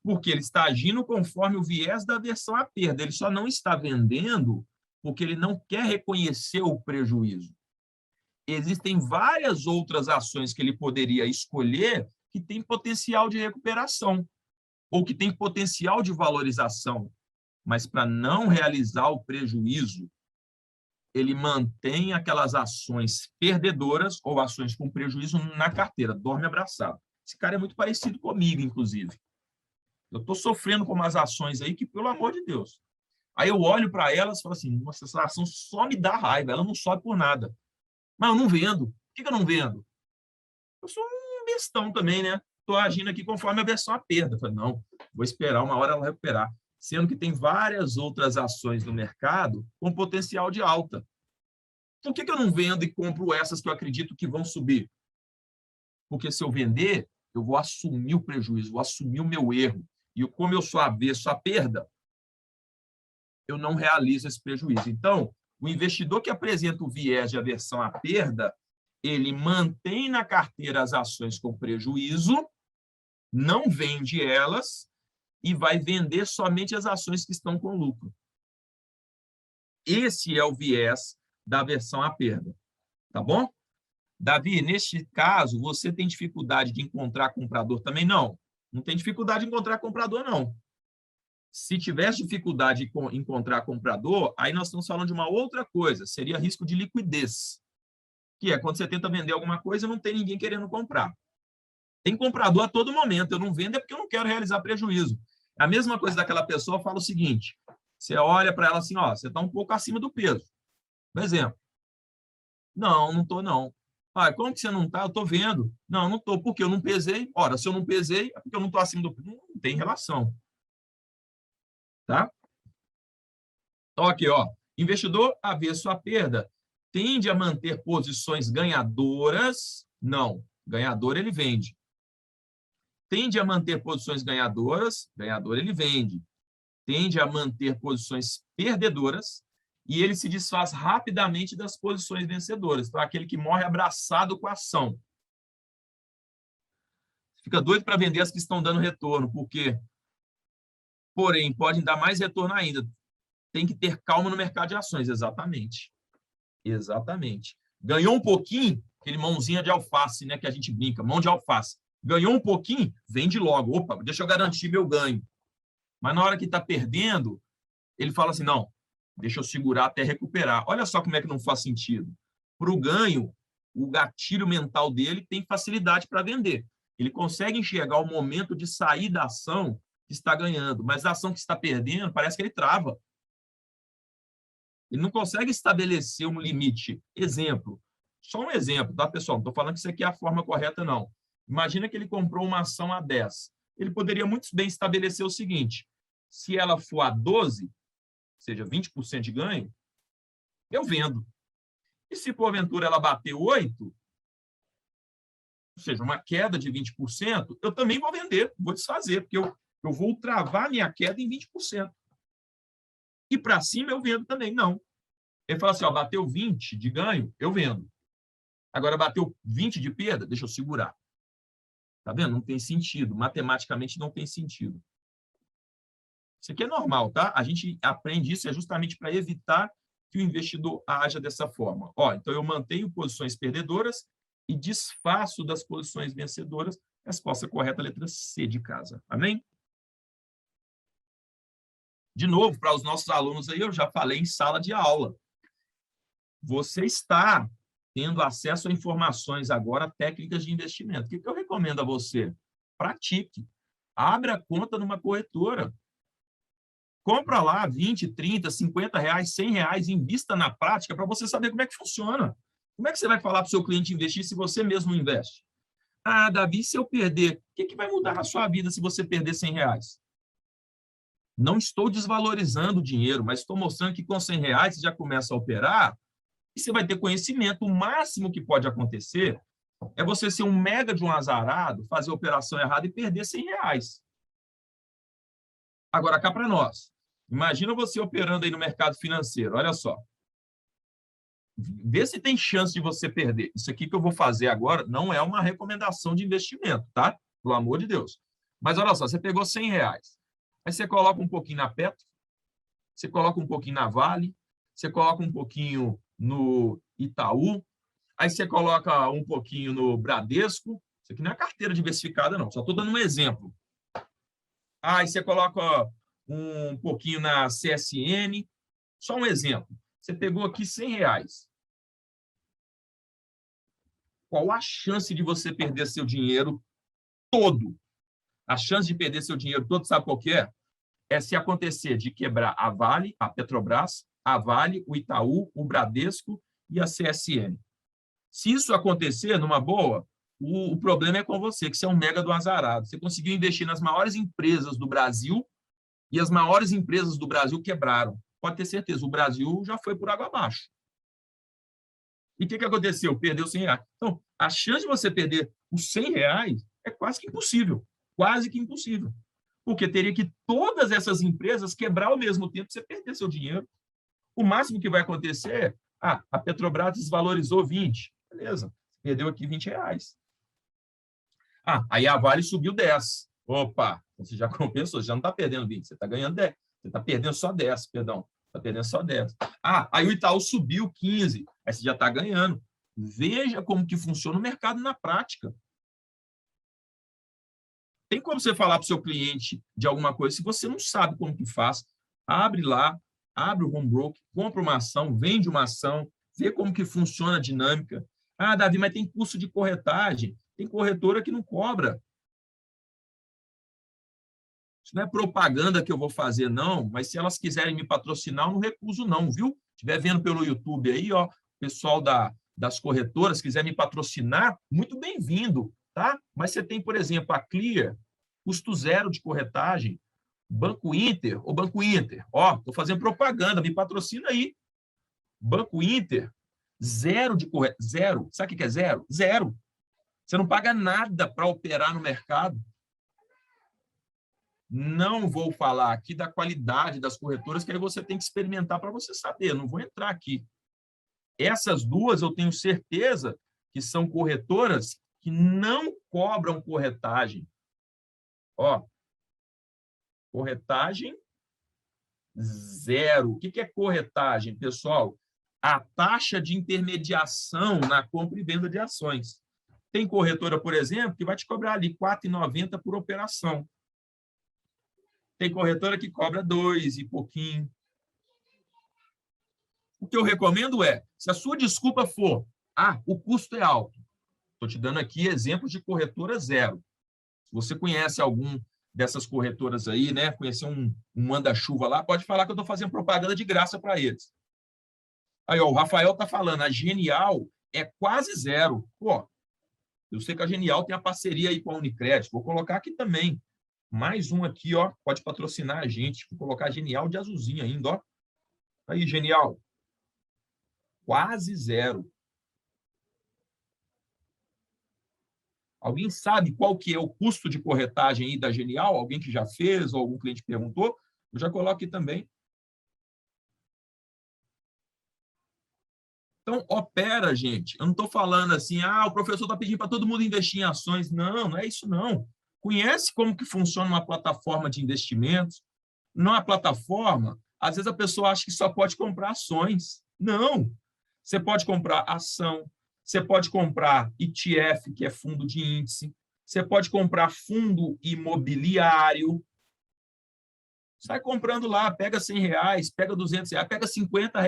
Porque ele está agindo conforme o viés da aversão à perda. Ele só não está vendendo porque ele não quer reconhecer o prejuízo. Existem várias outras ações que ele poderia escolher que têm potencial de recuperação ou que têm potencial de valorização, mas para não realizar o prejuízo, ele mantém aquelas ações perdedoras ou ações com prejuízo na carteira, dorme abraçado. Esse cara é muito parecido comigo, inclusive. Eu estou sofrendo com umas ações aí que, pelo amor de Deus. Aí eu olho para elas e falo assim, nossa, essa ação só me dá raiva, ela não sobe por nada. Mas eu não vendo. Por que eu não vendo? Eu sou um bestão também, né? Estou agindo aqui conforme a versão à perda. Falei, não, vou esperar uma hora ela recuperar. Sendo que tem várias outras ações no mercado com potencial de alta. Por que eu não vendo e compro essas que eu acredito que vão subir? Porque se eu vender, eu vou assumir o prejuízo, vou assumir o meu erro. E como eu sou avesso à perda, eu não realizo esse prejuízo. Então, o investidor que apresenta o viés de aversão à perda, ele mantém na carteira as ações com prejuízo, não vende elas e vai vender somente as ações que estão com lucro. Esse é o viés da aversão à perda. Tá bom? Davi, neste caso, você tem dificuldade de encontrar comprador também? Não. Não tem dificuldade de encontrar comprador, não. Se tivesse dificuldade de encontrar comprador, aí nós estamos falando de uma outra coisa, seria risco de liquidez, que é quando você tenta vender alguma coisa e não tem ninguém querendo comprar. Tem comprador a todo momento, eu não vendo é porque eu não quero realizar prejuízo. A mesma coisa daquela pessoa fala o seguinte, você olha para ela assim, ó, você está um pouco acima do peso. Por exemplo, não estou não. Ah, como que você não está? Eu estou vendo. Não estou, porque eu não pesei. Ora, se eu não pesei, é porque eu não estou acima do peso. Não tem relação. Tá? Então, aqui, ó, investidor avesso à perda tende a manter posições ganhadoras? Não, ganhador ele vende. Tende a manter posições ganhadoras? Ganhador ele vende. Tende a manter posições perdedoras e ele se desfaz rapidamente das posições vencedoras. Então, aquele que morre abraçado com a ação. Fica doido para vender as que estão dando retorno, porque, porém, podem dar mais retorno ainda. Tem que ter calma no mercado de ações, exatamente. Exatamente. Ganhou um pouquinho, aquele mãozinha de alface, né, que a gente brinca, mão de alface. Ganhou um pouquinho, vende logo. Opa, deixa eu garantir meu ganho. Mas na hora que está perdendo, ele fala assim, não, deixa eu segurar até recuperar. Olha só como é que não faz sentido. Para o ganho, o gatilho mental dele tem facilidade para vender. Ele consegue enxergar o momento de sair da ação que está ganhando, mas a ação que está perdendo, parece que ele trava. Ele não consegue estabelecer um limite. Exemplo, só um exemplo, tá, pessoal? Não estou falando que isso aqui é a forma correta, não. Imagina que ele comprou uma ação a 10. Ele poderia muito bem estabelecer o seguinte, se ela for a 12, ou seja, 20% de ganho, eu vendo. E se, porventura, ela bater 8, ou seja, uma queda de 20%, eu também vou vender, vou desfazer, porque eu vou travar minha queda em 20%. E para cima eu vendo também. Não. Ele fala assim, ó, bateu 20 de ganho, eu vendo. Agora bateu 20 de perda, deixa eu segurar. Tá vendo? Não tem sentido. Matematicamente não tem sentido. Isso aqui é normal, tá? A gente aprende isso justamente para evitar que o investidor haja dessa forma. Ó, então, eu mantenho posições perdedoras e desfaço das posições vencedoras. Resposta correta, letra C de casa. Amém? De novo, para os nossos alunos aí, eu já falei em sala de aula. Você está tendo acesso a informações agora técnicas de investimento. O que eu recomendo a você? Pratique. Abra conta numa corretora. Compra lá 20, 30, 50 reais, 100 reais, invista na prática para você saber como é que funciona. Como é que você vai falar para o seu cliente investir se você mesmo não investe? Ah, Davi, se eu perder, o que vai mudar na sua vida se você perder 100 reais? Não estou desvalorizando o dinheiro, mas estou mostrando que com 100 reais você já começa a operar e você vai ter conhecimento. O máximo que pode acontecer é você ser um mega de um azarado, fazer a operação errada e perder 100 reais. Agora, cá para nós. Imagina você operando aí no mercado financeiro. Olha só. Vê se tem chance de você perder. Isso aqui que eu vou fazer agora não é uma recomendação de investimento, tá? Pelo amor de Deus. Mas olha só, você pegou 100 reais. Aí você coloca um pouquinho na Petro, você coloca um pouquinho na Vale, você coloca um pouquinho no Itaú, aí você coloca um pouquinho no Bradesco. Isso aqui não é carteira diversificada, não. Só estou dando um exemplo. Aí você coloca um pouquinho na CSN. Só um exemplo. Você pegou aqui 100 reais. Qual a chance de você perder seu dinheiro todo? A chance de perder seu dinheiro todo, sabe qual que é? É se acontecer de quebrar a Vale, a Petrobras, a Vale, o Itaú, o Bradesco e a CSN. Se isso acontecer, numa boa, o problema é com você, que você é um mega do azarado. Você conseguiu investir nas maiores empresas do Brasil e as maiores empresas do Brasil quebraram. Pode ter certeza, o Brasil já foi por água abaixo. E o que aconteceu? Perdeu 100 reais. Então, a chance de você perder os 100 reais é quase que impossível. Quase que impossível. Porque teria que todas essas empresas quebrar ao mesmo tempo para você perder seu dinheiro. O máximo que vai acontecer é, a Petrobras desvalorizou 20. Beleza, perdeu aqui 20 reais. Aí a Vale subiu 10. Opa, você já compensou, você já não está perdendo 20, você está ganhando 10. Você está perdendo só 10, perdão. Está perdendo só 10. Aí o Itaú subiu 15. Aí você já está ganhando. Veja como que funciona o mercado na prática. Tem como você falar para o seu cliente de alguma coisa, se você não sabe como que faz, abre lá, abre o home broker, compra uma ação, vende uma ação, vê como que funciona a dinâmica. Davi, mas tem custo de corretagem. Tem corretora que não cobra. Isso não é propaganda que eu vou fazer, não, mas se elas quiserem me patrocinar, eu não recuso, não, viu? Se estiver vendo pelo YouTube aí, ó, pessoal das corretoras, quiser me patrocinar, muito bem-vindo, tá? Mas você tem, por exemplo, a Clear, custo zero de corretagem, Banco Inter, ou Banco Inter, ó, estou fazendo propaganda, me patrocina aí. Banco Inter, zero de corretagem, zero. Sabe o que é zero? Zero. Você não paga nada para operar no mercado. Não vou falar aqui da qualidade das corretoras, que aí você tem que experimentar para você saber. Não vou entrar aqui. Essas duas eu tenho certeza que são corretoras que não cobram corretagem. Ó, corretagem zero. O que é corretagem, pessoal? A taxa de intermediação na compra e venda de ações. Tem corretora, por exemplo, que vai te cobrar ali R$ 4,90 por operação. Tem corretora que cobra 2 e pouquinho. O que eu recomendo é, se a sua desculpa for, o custo é alto. Estou te dando aqui exemplos de corretora zero. Se você conhece algum dessas corretoras aí, né? Conhecer um manda-chuva lá, pode falar que eu estou fazendo propaganda de graça para eles. Aí, ó, o Rafael está falando, a Genial é quase zero. Pô, eu sei que a Genial tem a parceria aí com a Unicred. Vou colocar aqui também. Mais um aqui, ó, pode patrocinar a gente. Vou colocar a Genial de azulzinho ainda, ó. Aí, Genial. Quase zero. Alguém sabe qual que é o custo de corretagem aí da Genial? Alguém que já fez ou algum cliente perguntou? Eu já coloco aqui também. Então, opera, gente. Eu não estou falando assim, o professor está pedindo para todo mundo investir em ações. Não, não é isso, não. Conhece como que funciona uma plataforma de investimentos. Numa plataforma, às vezes a pessoa acha que só pode comprar ações. Não. Você pode comprar ação, você pode comprar ETF, que é fundo de índice, você pode comprar fundo imobiliário. Sai comprando lá, pega R$ 100, pega R$ 200, pega R$ 50.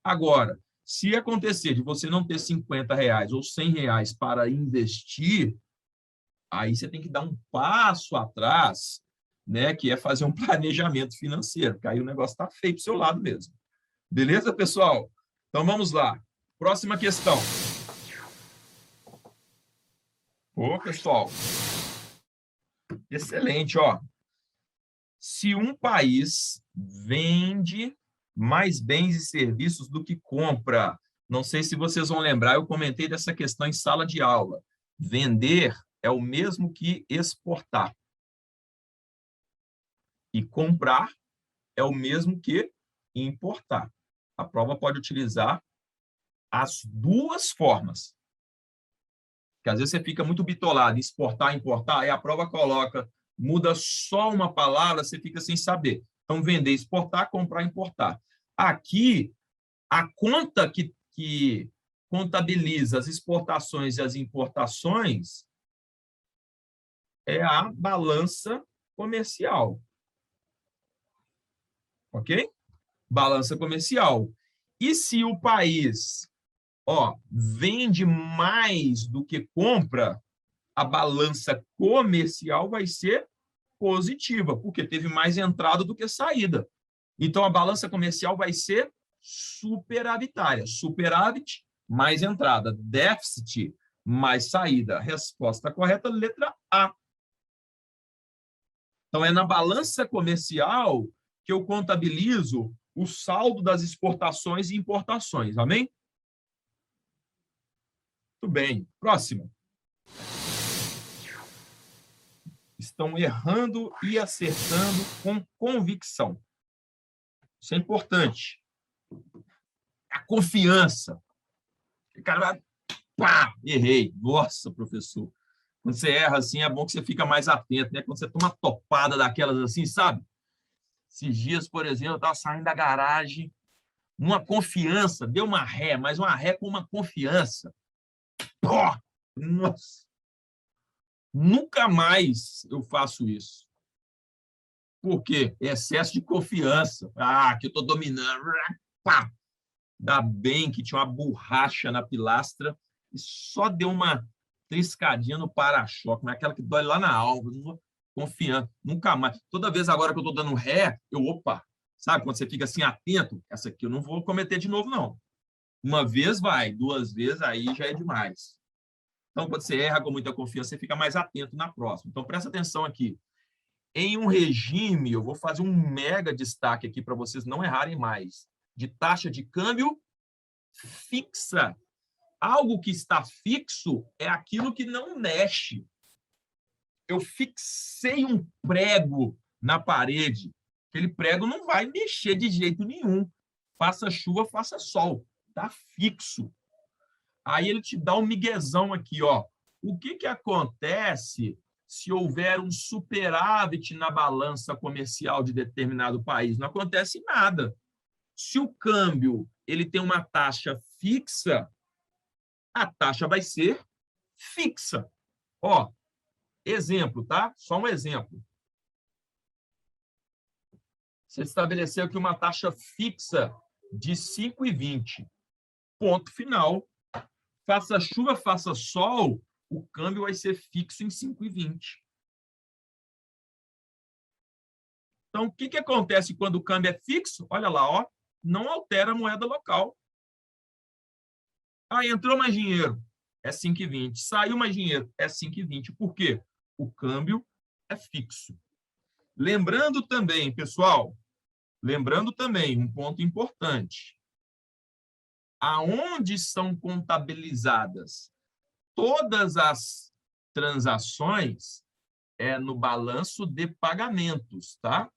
Agora, se acontecer de você não ter R$ 50 ou R$ 100 para investir, aí você tem que dar um passo atrás, né, que é fazer um planejamento financeiro, porque aí o negócio está feio para o seu lado mesmo. Beleza, pessoal? Então, vamos lá. Próxima questão. Ô, pessoal. Excelente, ó. Se um país vende mais bens e serviços do que compra, não sei se vocês vão lembrar, eu comentei dessa questão em sala de aula. Vender é o mesmo que exportar. E comprar é o mesmo que importar. A prova pode utilizar as duas formas. Porque às vezes você fica muito bitolado, exportar, importar, aí a prova coloca, muda só uma palavra, você fica sem saber. Então, vender, exportar, comprar, importar. Aqui, a conta que contabiliza as exportações e as importações é a balança comercial. Ok? Balança comercial. E se o país vende mais do que compra, a balança comercial vai ser positiva, porque teve mais entrada do que saída. Então, a balança comercial vai ser superavitária. Superávit mais entrada. Déficit mais saída. Resposta correta, letra A. Então, é na balança comercial que eu contabilizo o saldo das exportações e importações. Amém? Muito bem. Próximo. Estão errando e acertando com convicção. Isso é importante. A confiança. O cara vai, pá, errei. Nossa, professor. Quando você erra assim, é bom que você fica mais atento, né? Quando você toma uma topada daquelas assim, sabe? Esses dias, por exemplo, eu estava saindo da garagem, uma confiança, deu uma ré, mas uma ré com uma confiança. Pô! Nossa! Nunca mais eu faço isso. Por quê? Excesso de confiança. Que eu estou dominando. Pá! Ainda bem que tinha uma borracha na pilastra e só deu uma triscadinha no para-choque, mas aquela que dói lá na alma. Confiando, nunca mais. Toda vez agora que eu estou dando ré, opa, sabe? Quando você fica assim atento, essa aqui eu não vou cometer de novo, não. Uma vez vai, duas vezes aí já é demais. Então, quando você erra com muita confiança, você fica mais atento na próxima. Então, presta atenção aqui. Em um regime, eu vou fazer um mega destaque aqui para vocês não errarem mais, de taxa de câmbio fixa. Algo que está fixo é aquilo que não mexe. Eu fixei um prego na parede. Aquele prego não vai mexer de jeito nenhum. Faça chuva, faça sol. Está fixo. Aí ele te dá um miguezão aqui, ó. O que acontece se houver um superávit na balança comercial de determinado país? Não acontece nada. Se o câmbio ele tem uma taxa fixa, a taxa vai ser fixa. Ó, exemplo, tá? Só um exemplo. Você estabeleceu aqui uma taxa fixa de 5,20. Ponto final. Faça chuva, faça sol, o câmbio vai ser fixo em 5,20. Então, o que acontece quando o câmbio é fixo? Olha lá, ó, não altera a moeda local. Entrou mais dinheiro, é 5,20. Saiu mais dinheiro, é 5,20. Por quê? O câmbio é fixo. Lembrando também, pessoal, um ponto importante. Aonde são contabilizadas todas as transações é no balanço de pagamentos, tá?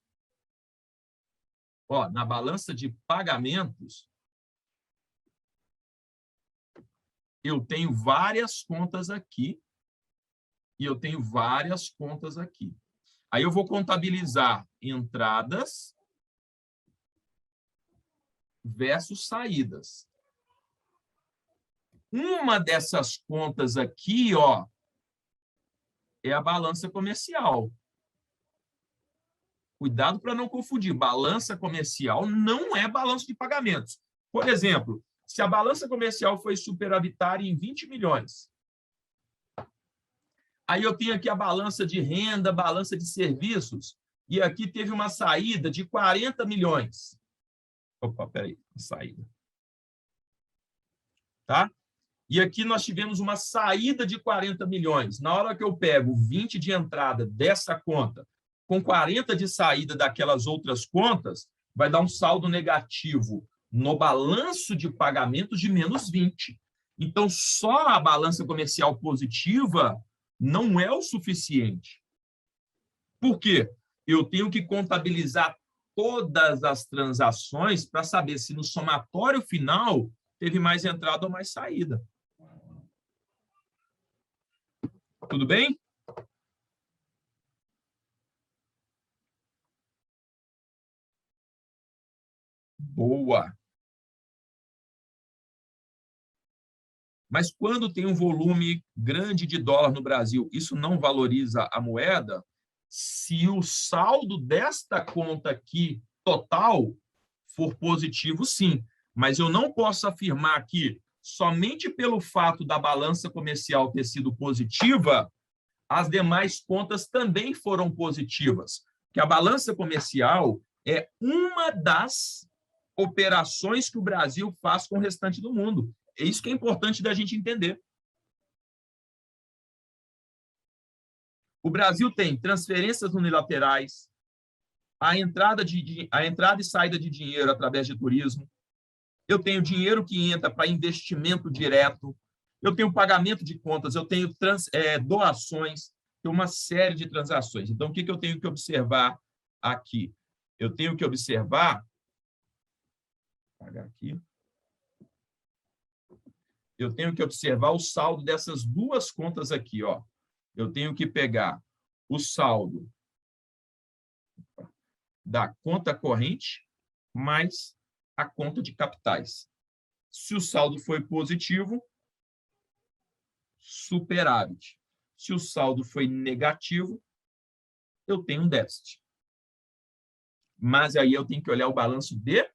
Ó, na balança de pagamentos, eu tenho várias contas aqui e eu tenho várias contas aqui. Aí eu vou contabilizar entradas versus saídas. Uma dessas contas aqui, ó, é a balança comercial. Cuidado para não confundir. Balança comercial não é balanço de pagamentos. Por exemplo, se a balança comercial foi superavitária em 20 milhões, aí eu tenho aqui a balança de renda, balança de serviços, e aqui teve uma saída de 40 milhões. Opa, peraí, saída. Tá? E aqui nós tivemos uma saída de 40 milhões. Na hora que eu pego 20 de entrada dessa conta com 40 de saída daquelas outras contas, vai dar um saldo negativo no balanço de pagamentos de menos 20. Então, só a balança comercial positiva não é o suficiente. Por quê? Eu tenho que contabilizar todas as transações para saber se no somatório final teve mais entrada ou mais saída. Tudo bem? Boa. Mas quando tem um volume grande de dólar no Brasil, isso não valoriza a moeda? Se o saldo desta conta aqui, total, for positivo, sim. Mas eu não posso afirmar que, somente pelo fato da balança comercial ter sido positiva, as demais contas também foram positivas. Que a balança comercial é uma das operações que o Brasil faz com o restante do mundo. É isso que é importante da gente entender. O Brasil tem transferências unilaterais, a entrada e saída de dinheiro através de turismo. Eu tenho dinheiro que entra para investimento direto. Eu tenho pagamento de contas, eu tenho doações, tem uma série de transações. Então, o que eu tenho que observar aqui? Eu tenho que observar... Vou apagar aqui. Eu tenho que observar o saldo dessas duas contas aqui, ó. Eu tenho que pegar o saldo da conta corrente mais a conta de capitais. Se o saldo foi positivo, superávit. Se o saldo foi negativo, eu tenho um déficit. Mas aí eu tenho que olhar o balanço de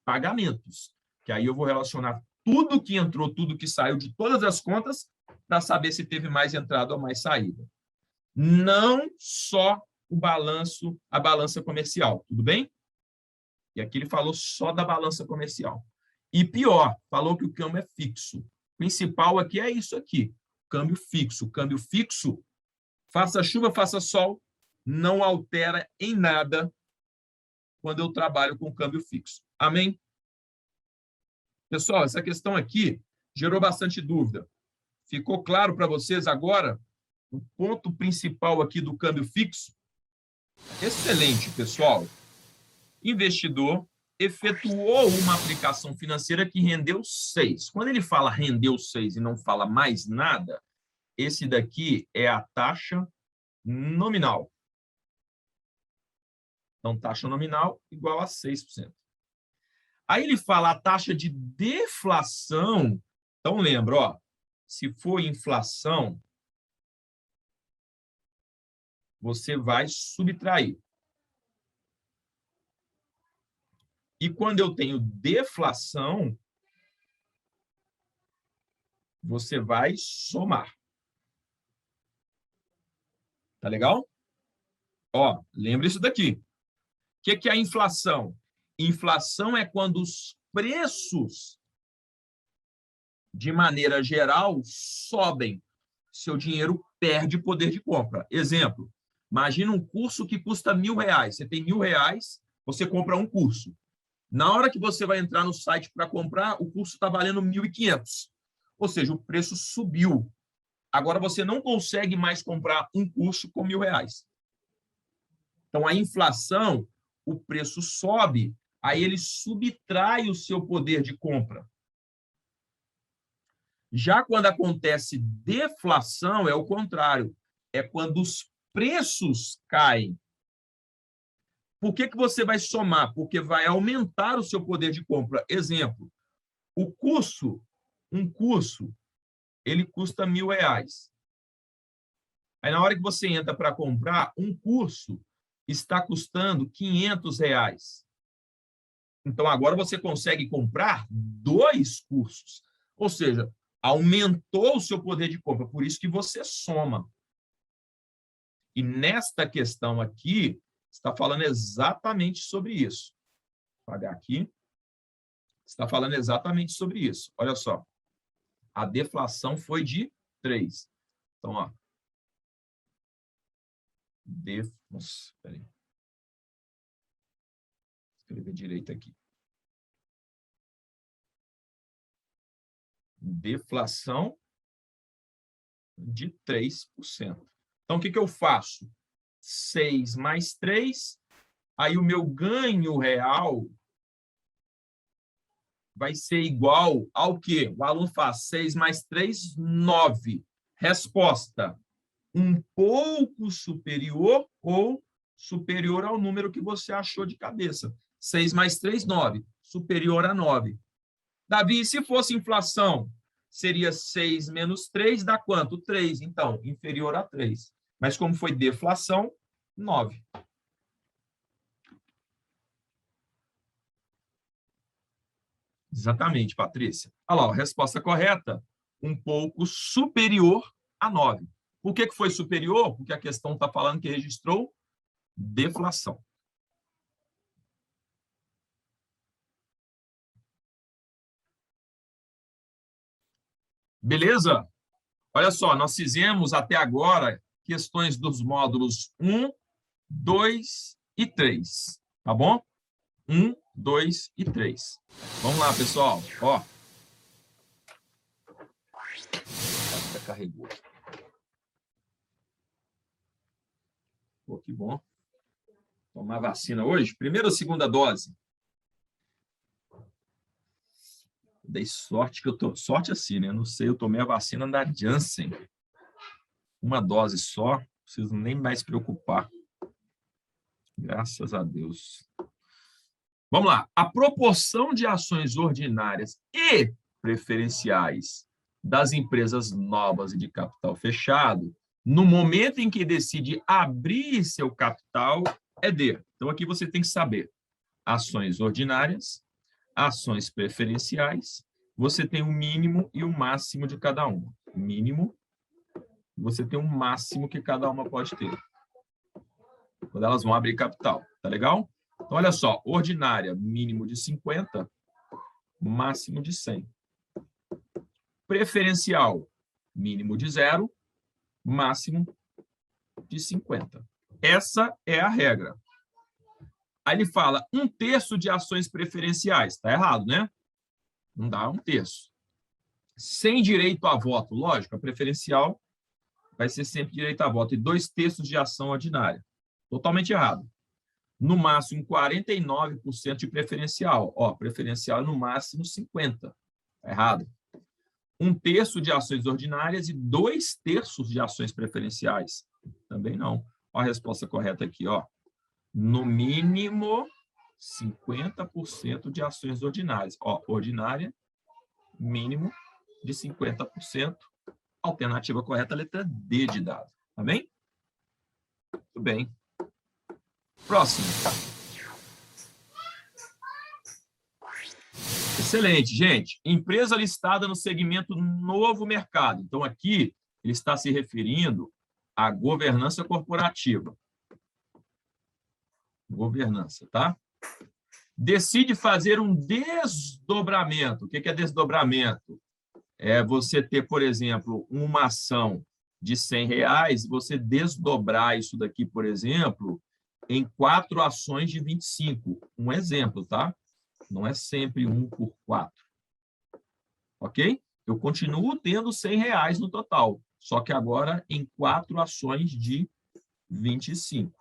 pagamentos, que aí eu vou relacionar tudo que entrou, tudo que saiu de todas as contas para saber se teve mais entrada ou mais saída. Não só o balanço, a balança comercial, tudo bem? E aqui ele falou só da balança comercial. E pior, falou que o câmbio é fixo. O principal aqui é isso aqui, câmbio fixo. Câmbio fixo, faça chuva, faça sol, não altera em nada quando eu trabalho com câmbio fixo. Amém? Pessoal, essa questão aqui gerou bastante dúvida. Ficou claro para vocês agora o ponto principal aqui do câmbio fixo? Excelente, pessoal. Investidor efetuou uma aplicação financeira que rendeu 6. Quando ele fala rendeu 6 e não fala mais nada, esse daqui é a taxa nominal. Então, taxa nominal igual a 6%. Aí ele fala a taxa de deflação. Então, lembra, ó, se for inflação, você vai subtrair. E quando eu tenho deflação, você vai somar. Tá legal? Ó, lembra isso daqui. O que é a inflação? Inflação é quando os preços, de maneira geral, sobem. Seu dinheiro perde poder de compra. Exemplo, imagina um curso que custa R$1.000. Você tem R$1.000, você compra um curso. Na hora que você vai entrar no site para comprar, o curso está valendo 1.500. Ou seja, o preço subiu. Agora você não consegue mais comprar um curso com R$1.000. Então, a inflação, o preço sobe, aí ele subtrai o seu poder de compra. Já quando acontece deflação, é o contrário. É quando os preços caem. Por que você vai somar? Porque vai aumentar o seu poder de compra. Exemplo, um curso, ele custa R$ 1.000. Aí, na hora que você entra para comprar, um curso está custando R$ 500. Então, agora você consegue comprar 2 cursos. Ou seja, aumentou o seu poder de compra. Por isso que você soma. E nesta questão aqui, está falando exatamente sobre isso. Vou apagar aqui. Está falando exatamente sobre isso. Olha só. A deflação foi de 3. Então, ó. Nossa, peraí. Escrever direito aqui. Deflação de 3%. Então, o que eu faço? 6 mais 3, aí o meu ganho real vai ser igual ao quê? O aluno faz 6 mais 3, 9. Resposta, um pouco superior ou superior ao número que você achou de cabeça. 6 mais 3, 9. Superior a 9. Davi, se fosse inflação, seria 6 menos 3, dá quanto? 3. Então, inferior a 3. Mas como foi deflação, 9. Exatamente, Patrícia. Olha lá, a resposta correta, um pouco superior a 9. Por que foi superior? Porque a questão está falando que registrou deflação. Beleza? Olha só, nós fizemos até agora questões dos módulos 1, 2 e 3. Tá bom? 1, 2 e 3. Vamos lá, pessoal. Ó. Carregou. Pô, que bom. Tomar vacina hoje? Primeira ou segunda dose? Dei sorte que eu tô. Sorte assim, né? Não sei, eu tomei a vacina da Janssen. Uma dose só, não preciso nem mais se preocupar. Graças a Deus. Vamos lá. A proporção de ações ordinárias e preferenciais das empresas novas e de capital fechado, no momento em que decide abrir seu capital, é de. Então, aqui você tem que saber ações ordinárias, ações preferenciais, você tem o mínimo e o máximo de cada uma. Mínimo, você tem o máximo que cada uma pode ter. Quando elas vão abrir capital, tá legal? Então, olha só, ordinária, mínimo de 50, máximo de 100. Preferencial, mínimo de 0, máximo de 50. Essa é a regra. Aí ele fala 1/3 de ações preferenciais. Está errado, né? Não dá 1/3. Sem direito a voto, lógico, a preferencial vai ser sempre direito a voto. E 2/3 de ação ordinária. Totalmente errado. No máximo, 49% de preferencial. Ó, preferencial no máximo 50%. Tá errado. 1/3 de ações ordinárias e 2/3 de ações preferenciais. Também não. Ó, a resposta correta aqui, ó. No mínimo, 50% de ações ordinárias. Ó, ordinária, mínimo de 50%. Alternativa correta, letra D de dado. Tá bem? Muito bem. Próximo. Excelente, gente. Empresa listada no segmento novo mercado. Então, aqui, ele está se referindo à governança corporativa. Governança, tá? Decide fazer um desdobramento. O que é desdobramento? É você ter, por exemplo, uma ação de R$ 100, você desdobrar isso daqui, por exemplo, em 4 ações de 25. Um exemplo, tá? Não é sempre 1 por 4. Ok? Eu continuo tendo R$ 100 no total, só que agora em 4 ações de 25.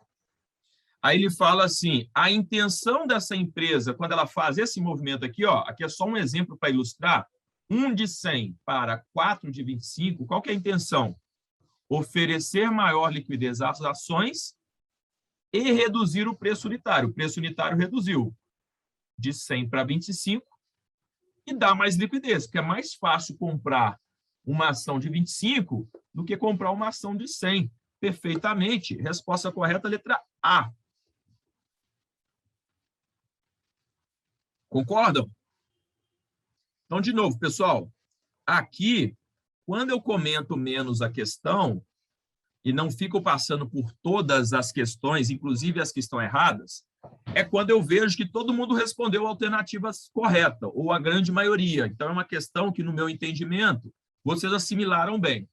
Aí ele fala assim, a intenção dessa empresa, quando ela faz esse movimento aqui, ó, aqui é só um exemplo para ilustrar, 1 de 100 para 4 de 25, qual que é a intenção? Oferecer maior liquidez às ações e reduzir o preço unitário. O preço unitário reduziu de 100 para 25 e dá mais liquidez, porque é mais fácil comprar uma ação de 25 do que comprar uma ação de 100. Perfeitamente. Resposta correta, letra A. Concordam? Então, de novo, pessoal, aqui, quando eu comento menos a questão e não fico passando por todas as questões, inclusive as que estão erradas, é quando eu vejo que todo mundo respondeu a alternativa correta, ou a grande maioria. Então, é uma questão que, no meu entendimento, vocês assimilaram bem.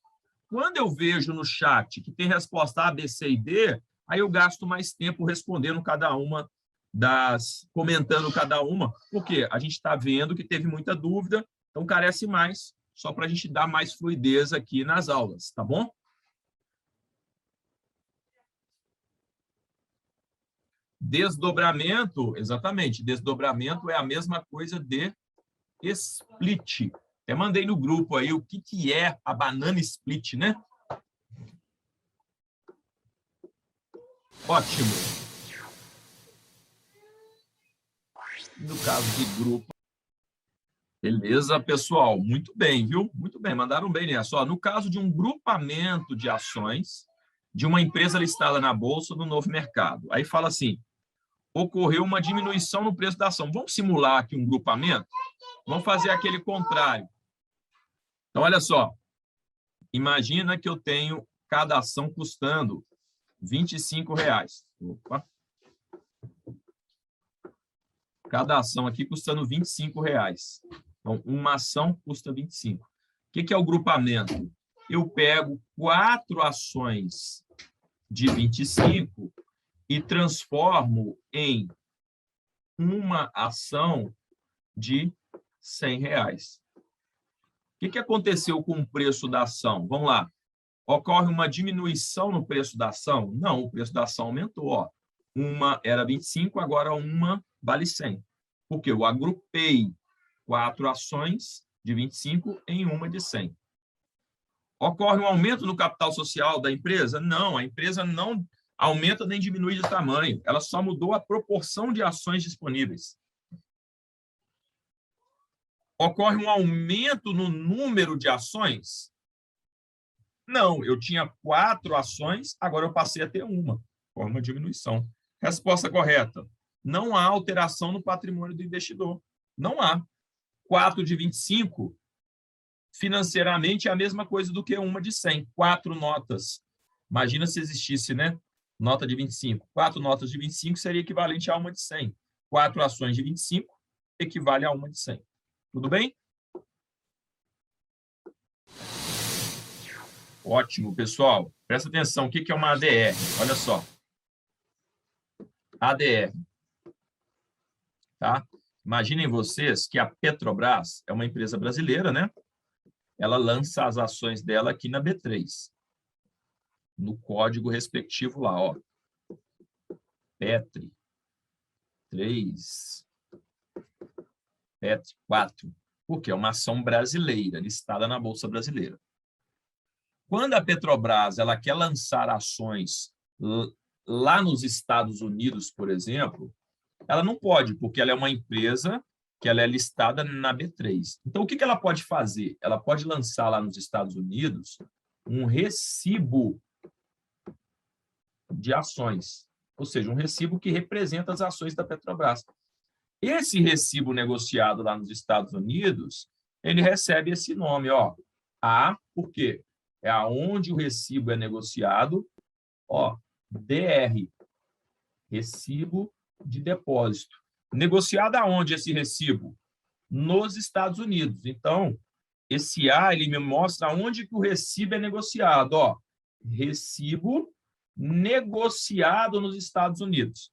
Quando eu vejo no chat que tem resposta A, B, C e D, aí eu gasto mais tempo respondendo cada uma comentando cada uma, porque a gente está vendo que teve muita dúvida, então carece mais, só para a gente dar mais fluidez aqui nas aulas, tá bom? Desdobramento, exatamente, desdobramento é a mesma coisa de split. Eu mandei no grupo aí o que é a banana split, né? Ótimo. No caso de grupo, beleza, pessoal? Muito bem, viu? Muito bem, mandaram bem nessa. Ó, no caso de um grupamento de ações de uma empresa listada na Bolsa do Novo Mercado, aí fala assim, ocorreu uma diminuição no preço da ação. Vamos simular aqui um grupamento? Vamos fazer aquele contrário. Então, olha só. Imagina que eu tenho cada ação custando R$25. Opa. Cada ação aqui custando R$25. Então, uma ação custa 25. O que é o grupamento? Eu pego 4 ações de 25 e transformo em uma ação de R$100. O que aconteceu com o preço da ação? Vamos lá. Ocorre uma diminuição no preço da ação? Não, o preço da ação aumentou. Ó. Uma era 25, agora uma vale 100. Porque eu agrupei 4 ações de 25 em uma de 100. Ocorre um aumento no capital social da empresa? Não, a empresa não aumenta nem diminui de tamanho. Ela só mudou a proporção de ações disponíveis. Ocorre um aumento no número de ações? Não, eu tinha 4 ações, agora eu passei a ter uma. Ocorre uma diminuição. Resposta correta. Não há alteração no patrimônio do investidor. Não há. 4 de 25, financeiramente, é a mesma coisa do que uma de 100. 4 notas. Imagina se existisse, né? Nota de 25. 4 notas de 25 seria equivalente a uma de 100. 4 ações de 25 equivale a uma de 100. Tudo bem? Ótimo, pessoal. Presta atenção. O que é uma ADR? Olha só. ADR. Tá? Imaginem vocês que a Petrobras é uma empresa brasileira, né? Ela lança as ações dela aqui na B3. No código respectivo lá, ó. PETRI 3, PETRI 4. Porque é uma ação brasileira, listada na Bolsa Brasileira. Quando a Petrobras ela quer lançar ações lá nos Estados Unidos, por exemplo, ela não pode, porque ela é uma empresa que ela é listada na B3. Então, o que ela pode fazer? Ela pode lançar lá nos Estados Unidos um recibo de ações, ou seja, um recibo que representa as ações da Petrobras. Esse recibo negociado lá nos Estados Unidos, ele recebe esse nome, ó, A, por quê? É aonde o recibo é negociado, ó, DR, recibo de depósito. Negociado aonde esse recibo? Nos Estados Unidos. Então, esse A, ele me mostra onde que o recibo é negociado. Ó, recibo negociado nos Estados Unidos.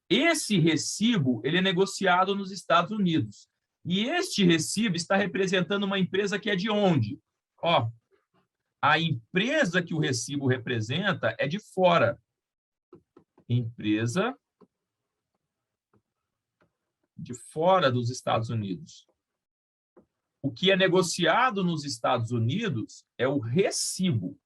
Esse recibo, ele é negociado nos Estados Unidos. E este recibo está representando uma empresa que é de onde? Ó, a empresa que o recibo representa é de fora. Empresa de fora dos Estados Unidos. O que é negociado nos Estados Unidos é o recibo.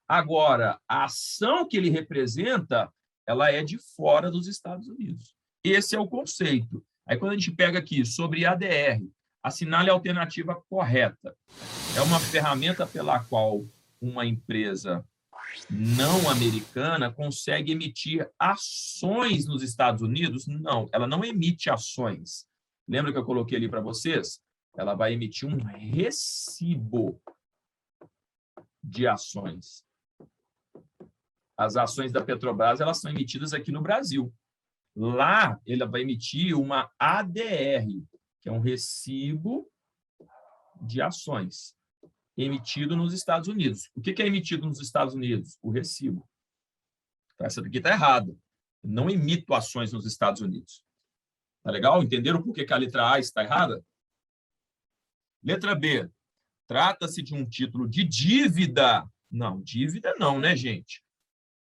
Agora, a ação que ele representa, ela é de fora dos Estados Unidos. Esse é o conceito. Aí, quando a gente pega aqui sobre ADR, assinale a alternativa correta. É uma ferramenta pela qual uma empresa não americana consegue emitir ações nos Estados Unidos? Não, ela não emite ações. Lembra que eu coloquei ali para vocês? Ela vai emitir um recibo de ações. As ações da Petrobras, elas são emitidas aqui no Brasil. Lá, ela vai emitir uma ADR, que é um recibo de ações, emitido nos Estados Unidos. O que é emitido nos Estados Unidos? O recibo. Essa daqui está errada. Não emito ações nos Estados Unidos. Tá legal? Entenderam por que a letra A está errada? Letra B. Trata-se de um título de dívida. Não, dívida não, né, gente?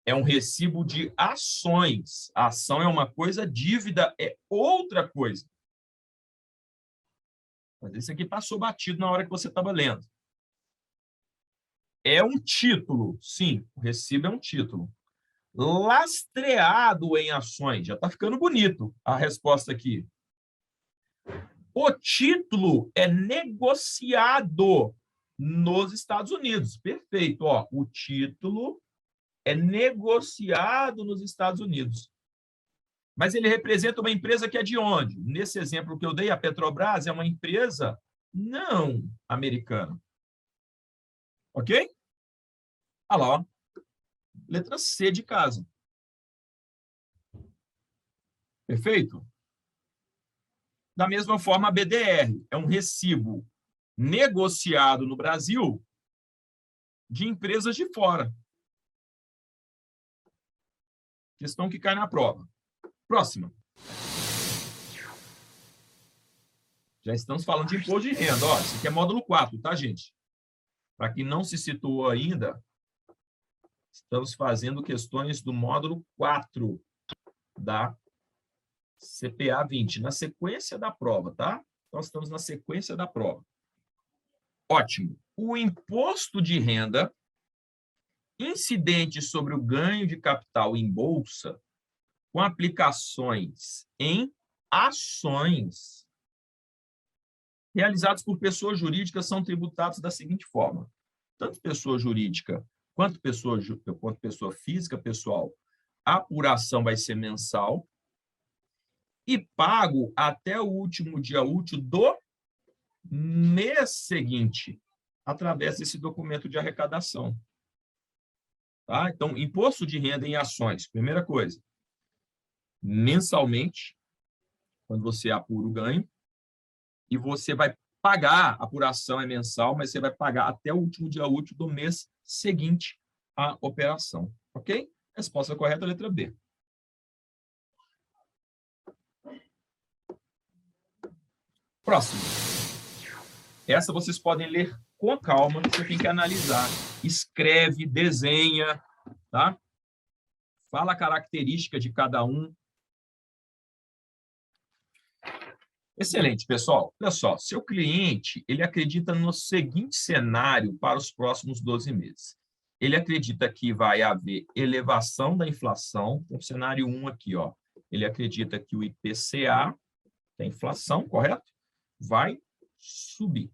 É um recibo de ações. A ação é uma coisa, dívida é outra coisa. Mas esse aqui passou batido na hora que você estava lendo. É um título, sim, o recibo é um título. Lastreado em ações. Já está ficando bonito a resposta aqui. O título é negociado nos Estados Unidos. Perfeito. Ó, o título é negociado nos Estados Unidos. Mas ele representa uma empresa que é de onde? Nesse exemplo que eu dei, a Petrobras é uma empresa não americana. Ok? Olha lá, ó. Letra C de casa. Perfeito? Da mesma forma, a BDR é um recibo negociado no Brasil de empresas de fora. Questão que cai na prova. Próxima. Já estamos falando de imposto de renda. Ó, isso aqui é módulo 4, tá, gente? Para quem não se situou ainda, estamos fazendo questões do módulo 4 da CPA 20, na sequência da prova, tá? Nós estamos na sequência da prova. Ótimo. O imposto de renda incidente sobre o ganho de capital em bolsa com aplicações em ações realizados por pessoas jurídicas são tributados da seguinte forma. Tanto pessoa jurídica quanto pessoa física, pessoal, a apuração vai ser mensal e pago até o último dia útil do mês seguinte, através desse documento de arrecadação. Tá? Então, imposto de renda em ações, primeira coisa, mensalmente, quando você apura o ganho, e você vai pagar, a apuração é mensal, mas você vai pagar até o último dia útil do mês seguinte à operação. Ok? Resposta correta, letra B. Próximo. Essa vocês podem ler com calma, você tem que analisar. Escreve, desenha, tá? Fala a característica de cada um. Excelente, pessoal. Olha só, seu cliente, ele acredita no seguinte cenário para os próximos 12 meses. Ele acredita que vai haver elevação da inflação, o cenário 1 aqui, ó. Ele acredita que o IPCA, que é a inflação, correto? Vai subir.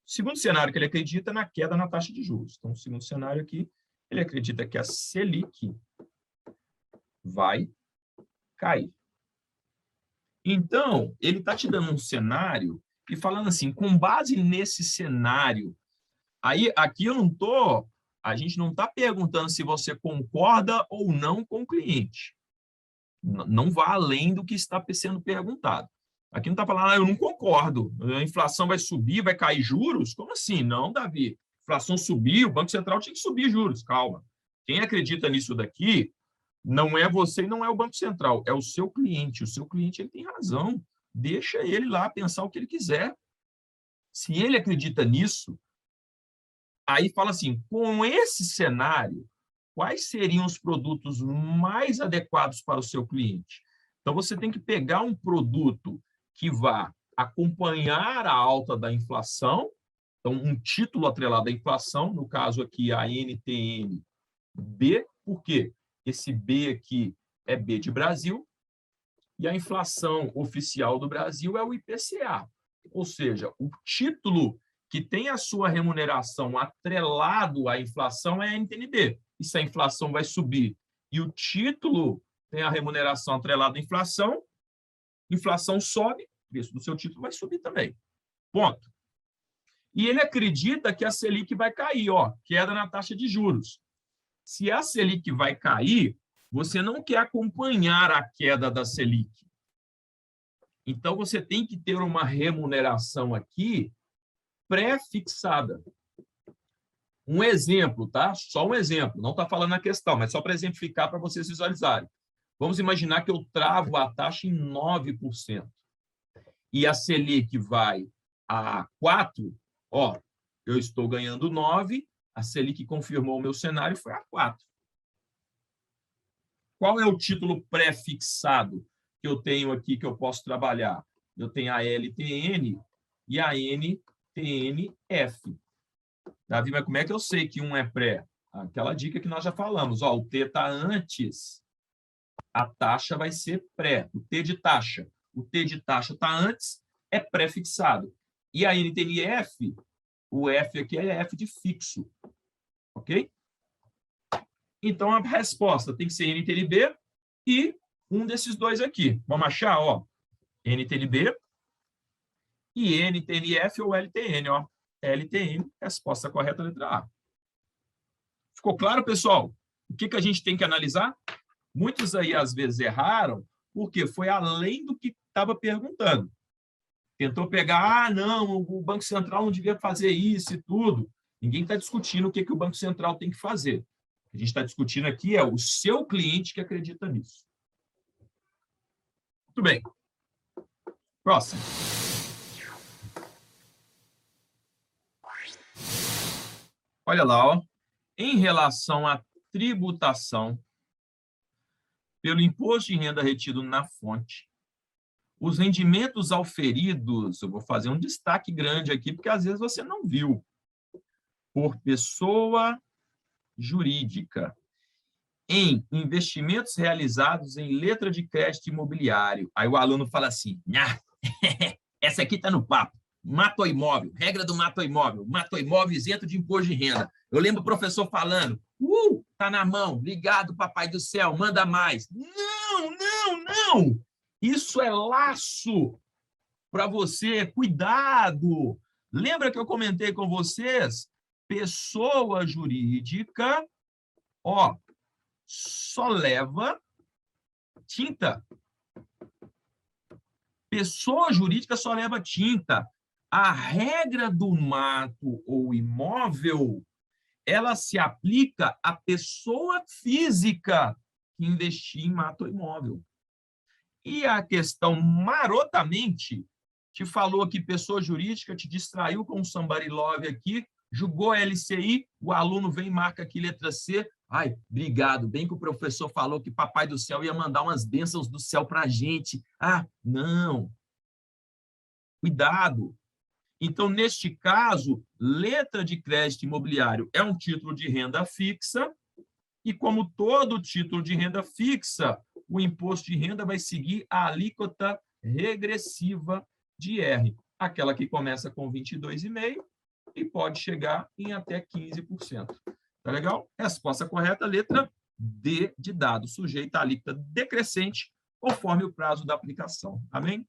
O segundo cenário que ele acredita é na queda na taxa de juros. Então, o segundo cenário aqui, ele acredita que a Selic vai cair. Então, ele está te dando um cenário e falando assim, com base nesse cenário, aí aqui a gente não está perguntando se você concorda ou não com o cliente. Não vá além do que está sendo perguntado. Aqui não está falando, eu não concordo, a inflação vai subir, vai cair juros? Como assim? Não, Davi. A inflação subiu, o Banco Central tinha que subir juros. Calma. Quem acredita nisso daqui não é você e não é o Banco Central, é o seu cliente. O seu cliente ele tem razão. Deixa ele lá pensar o que ele quiser. Se ele acredita nisso, aí fala assim, com esse cenário, quais seriam os produtos mais adequados para o seu cliente? Então, você tem que pegar um produto que vá acompanhar a alta da inflação, então um título atrelado à inflação, no caso aqui a NTN-B, por quê? Esse B aqui é B de Brasil, e a inflação oficial do Brasil é o IPCA, ou seja, o título que tem a sua remuneração atrelado à inflação é a NTN-B. E se a inflação vai subir e o título tem a remuneração atrelada à inflação sobe, o preço do seu título vai subir também. Ponto. E ele acredita que a Selic vai cair, ó, queda na taxa de juros. Se a Selic vai cair, você não quer acompanhar a queda da Selic. Então, você tem que ter uma remuneração aqui pré-fixada. Um exemplo, tá? Só um exemplo, não está falando a questão, mas só para exemplificar para vocês visualizarem. Vamos imaginar que eu travo a taxa em 9% e a Selic vai a 4%, ó, eu estou ganhando 9%, a Selic confirmou o meu cenário, foi a 4%. Qual é o título pré-fixado que eu tenho aqui que eu posso trabalhar? Eu tenho a LTN e a NTNF. Davi, mas como é que eu sei que um é pré? Aquela dica que nós já falamos. Ó, o T está antes, a taxa vai ser pré. O T de taxa. O T de taxa está antes, é pré-fixado. E a NTNF, o F aqui é F de fixo. Ok? Então, a resposta tem que ser NTNB e um desses dois aqui. Vamos achar, ó, NTNB e NTNF ou LTN, ó. LTN, resposta correta, letra A. Ficou claro, pessoal? O que a gente tem que analisar? Muitos aí, às vezes, erraram, porque foi além do que estava perguntando. Tentou pegar, não, o Banco Central não devia fazer isso e tudo. Ninguém está discutindo o que o Banco Central tem que fazer. O que a gente está discutindo aqui é o seu cliente que acredita nisso. Muito bem. Próximo. Olha lá, ó. Em relação à tributação pelo imposto de renda retido na fonte, os rendimentos auferidos, eu vou fazer um destaque grande aqui, porque às vezes você não viu, por pessoa jurídica, em investimentos realizados em letra de crédito imobiliário. Aí o aluno fala assim, essa aqui está no papo. Mato imóvel, regra do mato imóvel isento de imposto de renda. Eu lembro o professor falando, tá na mão, ligado, papai do céu, manda mais. Não! Isso é laço para você, cuidado. Lembra que eu comentei com vocês? Pessoa jurídica, ó, só leva tinta. Pessoa jurídica só leva tinta. A regra do mato ou imóvel, ela se aplica à pessoa física que investir em mato ou imóvel. E a questão, marotamente, te falou que pessoa jurídica te distraiu com o somebody love aqui, julgou a LCI, o aluno vem e marca aqui letra C. Ai, obrigado, bem que o professor falou que papai do céu ia mandar umas bênçãos do céu para a gente. Ah, não. Cuidado. Então, neste caso, letra de crédito imobiliário é um título de renda fixa e, como todo título de renda fixa, o imposto de renda vai seguir a alíquota regressiva de R, aquela que começa com 22,5% e pode chegar em até 15%. Tá legal? Resposta correta, letra D de dado, sujeita à alíquota decrescente conforme o prazo da aplicação. Amém?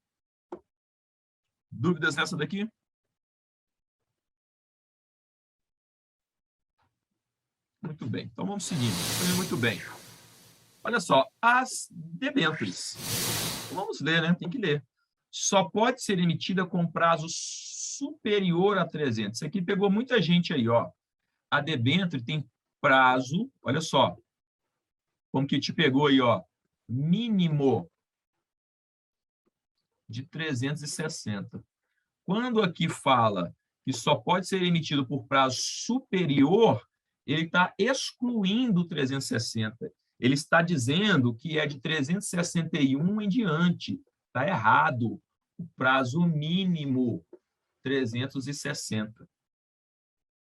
Dúvidas nessa daqui? Muito bem, então vamos seguindo. Muito bem. Olha só, as debêntures. Vamos ler, né? Tem que ler. Só pode ser emitida com prazo superior a 300. Isso aqui pegou muita gente aí, ó. A debênture tem prazo, olha só, como que te pegou aí, ó, mínimo de 360. Quando aqui fala que só pode ser emitido por prazo superior, ele está excluindo 360. Ele está dizendo que é de 361 em diante. Está errado. O prazo mínimo, 360.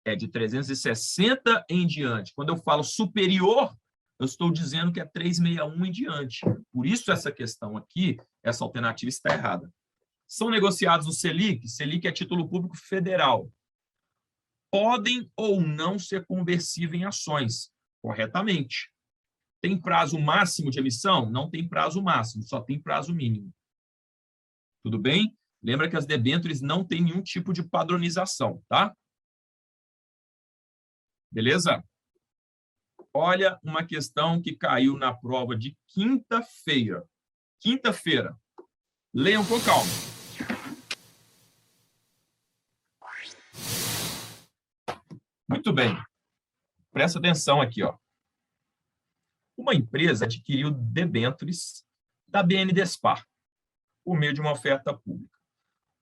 É de 360 em diante. Quando eu falo superior, eu estou dizendo que é 361 em diante. Por isso, essa questão aqui, essa alternativa está errada. São negociados no Selic. Selic é título público federal. Podem ou não ser conversíveis em ações, corretamente. Tem prazo máximo de emissão? Não tem prazo máximo, só tem prazo mínimo. Tudo bem? Lembra que as debêntures não têm nenhum tipo de padronização, tá? Beleza? Olha uma questão que caiu na prova de quinta-feira. Quinta-feira. Leiam com calma. Muito bem. Presta atenção aqui, ó. Uma empresa adquiriu debêntures da BNDESPar por meio de uma oferta pública.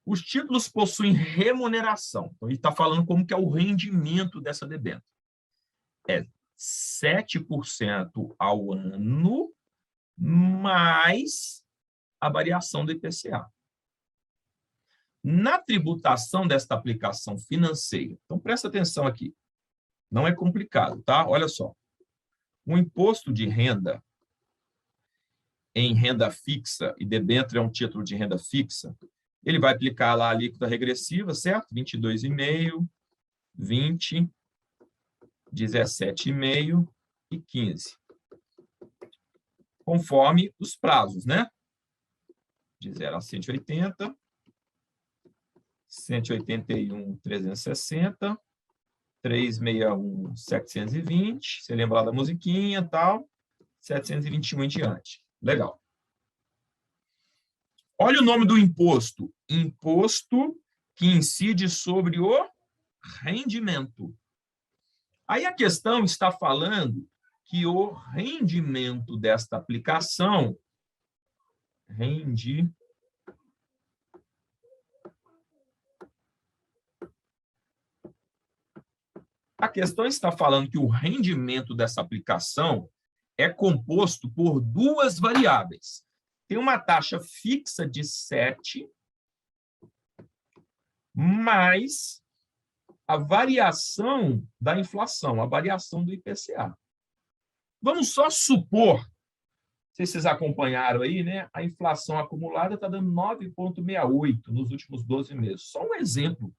Os títulos possuem remuneração. Então, ele está falando como que é o rendimento dessa debênture. É 7% ao ano, mais a variação do IPCA. Na tributação desta aplicação financeira, então presta atenção aqui, não é complicado, tá? Olha só, o imposto de renda em renda fixa, e debênture é um título de renda fixa, ele vai aplicar lá a alíquota regressiva, certo? 22,5%, 20%, 17,5% e 15%. Conforme os prazos, né? De 0 a 180, 181, 360, 361, 720, você lembra lá da musiquinha e tal, 721 em diante. Legal. Olha o nome do imposto. Imposto que incide sobre o rendimento. Aí a questão está falando que o rendimento desta aplicação A questão está falando que o rendimento dessa aplicação é composto por duas variáveis. Tem uma taxa fixa de 7, mais a variação da inflação, a variação do IPCA. Vamos só supor, não sei se vocês acompanharam aí, né? A inflação acumulada está dando 9,68 nos últimos 12 meses. Só um exemplo.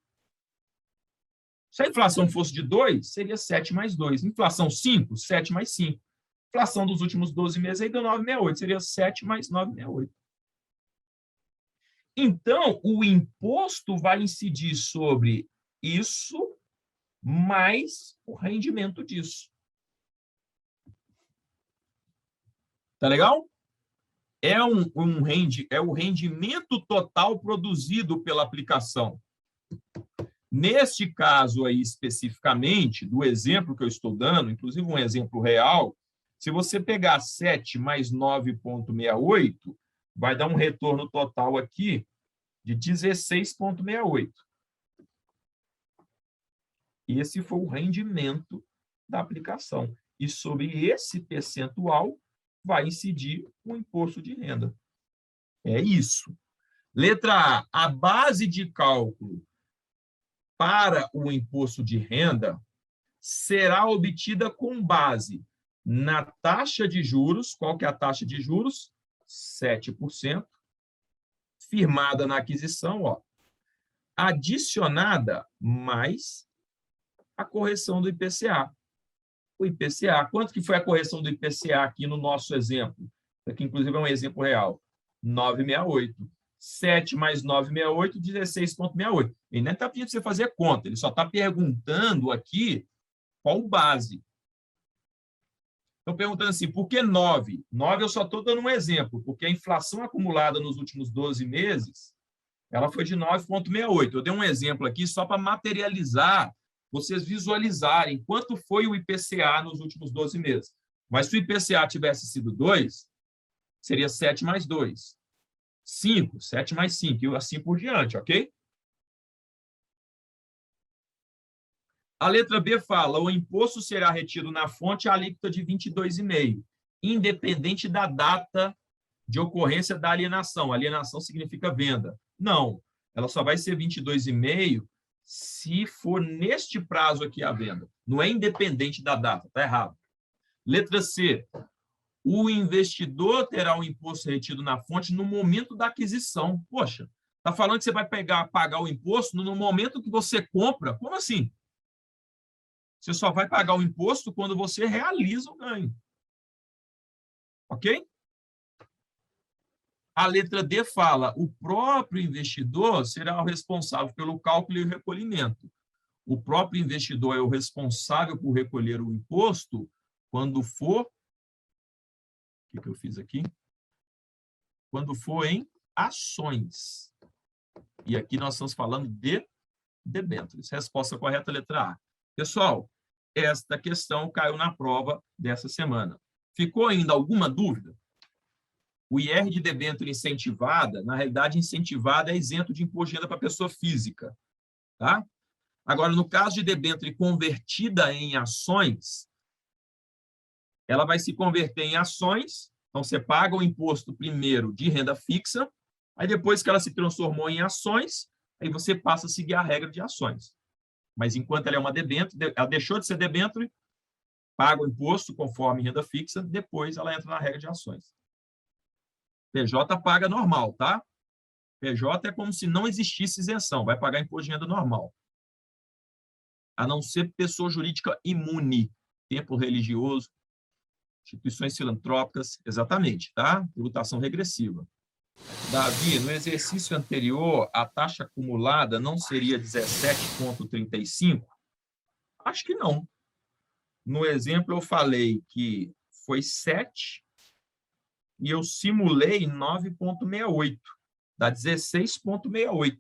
Se a inflação fosse de 2, seria 7 mais 2. Inflação 5, 7 mais 5. Inflação dos últimos 12 meses aí deu 9,68. Seria 7 mais 9,68. Então, o imposto vai incidir sobre isso mais o rendimento disso. Tá legal? É o rendimento total produzido pela aplicação. Neste caso aí, especificamente, do exemplo que eu estou dando, inclusive um exemplo real, se você pegar 7 mais 9,68, vai dar um retorno total aqui de 16,68. Esse foi o rendimento da aplicação. E sobre esse percentual vai incidir o imposto de renda. É isso. Letra A, a base de cálculo para o imposto de renda será obtida com base na taxa de juros. Qual que é a taxa de juros? 7%, firmada na aquisição, ó, adicionada mais a correção do IPCA. O IPCA, quanto que foi a correção do IPCA aqui no nosso exemplo? Aqui, inclusive, é um exemplo real. 9,68. 7 mais 9,68, 16,68. Ele nem está pedindo para você fazer conta, ele só está perguntando aqui qual base. Estão perguntando assim, por que 9? 9 eu só estou dando um exemplo, porque a inflação acumulada nos últimos 12 meses, ela foi de 9,68. Eu dei um exemplo aqui só para materializar, vocês visualizarem quanto foi o IPCA nos últimos 12 meses. Mas se o IPCA tivesse sido 2, seria 7 mais 2. 5, 7 mais 5, e assim por diante, ok? A letra B fala, o imposto será retido na fonte a alíquota de 22,5, independente da data de ocorrência da alienação. Alienação significa venda. Não, ela só vai ser 22,5 se for neste prazo aqui a venda. Não é independente da data, está errado. Letra C. O investidor terá o imposto retido na fonte no momento da aquisição. Poxa, está falando que você vai pagar o imposto no momento que você compra? Como assim? Você só vai pagar o imposto quando você realiza o ganho. Ok? A letra D fala: o próprio investidor será o responsável pelo cálculo e o recolhimento. O próprio investidor é o responsável por recolher o imposto quando for... O que eu fiz aqui? Quando for em ações. E aqui nós estamos falando de debêntures. Resposta correta, letra A. Pessoal, esta questão caiu na prova dessa semana. Ficou ainda alguma dúvida? O IR de debênture incentivada, na realidade, incentivada é isento de imposto de renda para pessoa física. Tá? Agora, no caso de debênture convertida em ações, ela vai se converter em ações, então você paga o imposto primeiro de renda fixa, aí depois que ela se transformou em ações, aí você passa a seguir a regra de ações. Mas enquanto ela é uma debênture, ela deixou de ser debênture, paga o imposto conforme renda fixa, depois ela entra na regra de ações. PJ paga normal, tá? PJ é como se não existisse isenção, vai pagar imposto de renda normal. A não ser pessoa jurídica imune, templo religioso, instituições filantrópicas, exatamente, tá? Tributação regressiva. Davi, no exercício anterior, a taxa acumulada não seria 17,35? Acho que não. No exemplo, eu falei que foi 7 e eu simulei 9,68. Dá 16,68.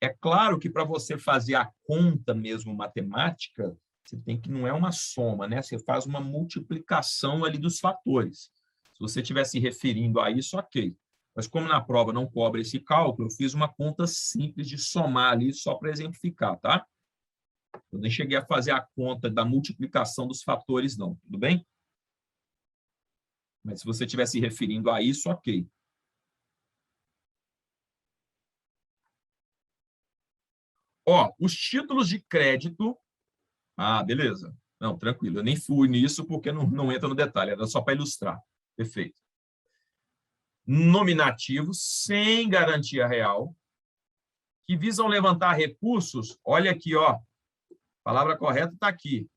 É claro que para você fazer a conta mesmo matemática, você tem que, não é uma soma, né? Você faz uma multiplicação ali dos fatores. Se você estiver se referindo a isso, ok. Mas como na prova não cobra esse cálculo, eu fiz uma conta simples de somar ali só para exemplificar, tá? Eu nem cheguei a fazer a conta da multiplicação dos fatores, não. Tudo bem? Mas se você estiver se referindo a isso, ok. Ó, os títulos de crédito... Ah, beleza. Não, tranquilo. Eu nem fui nisso porque não entra no detalhe. Era só para ilustrar. Perfeito. Nominativos sem garantia real, que visam levantar recursos, olha aqui, ó, a palavra correta está aqui,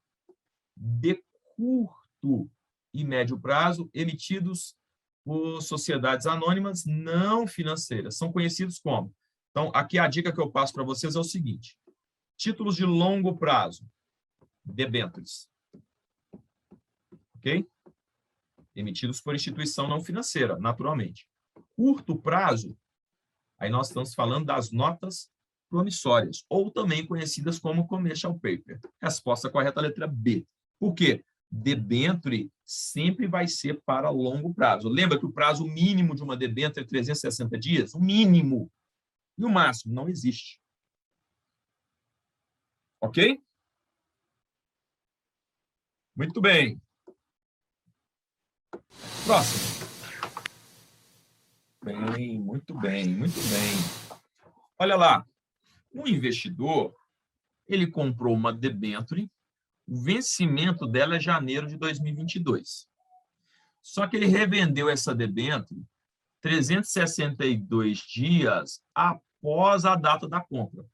de curto e médio prazo, emitidos por sociedades anônimas não financeiras, são conhecidos como. Então, aqui a dica que eu passo para vocês é o seguinte: títulos de longo prazo, debêntures, ok? Emitidos por instituição não financeira, naturalmente. Curto prazo, aí nós estamos falando das notas promissórias, ou também conhecidas como commercial paper. Resposta correta, letra B. Por quê? Debênture sempre vai ser para longo prazo. Lembra que o prazo mínimo de uma debênture é 360 dias? O mínimo. E o máximo não existe. Ok? Muito bem. Próximo. Bem, muito bem, muito bem. Olha lá. O investidor, ele comprou uma debênture, o vencimento dela é janeiro de 2022. Só que ele revendeu essa debênture 362 dias após a data da compra.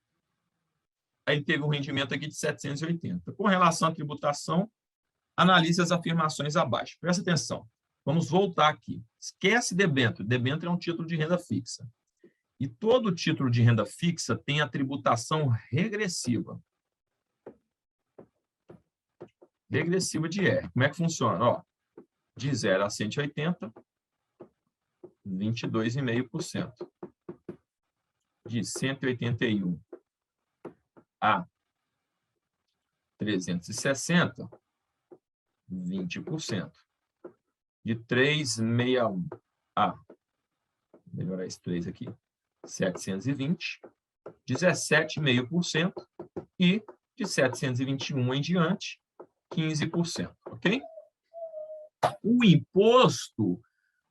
Aí ele teve um rendimento aqui de 780. Com relação à tributação, analise as afirmações abaixo. Presta atenção. Vamos voltar aqui. Esquece debênture. Debênture é um título de renda fixa. E todo título de renda fixa tem a tributação regressiva. Regressiva de R. Como é que funciona? Ó, de 0 a 180, 22,5%. De 181 a 360, 20%. De 361 a, vou melhorar esse 3 aqui, 720, 17,5%. E de 721 em diante, 15%. Ok? O imposto,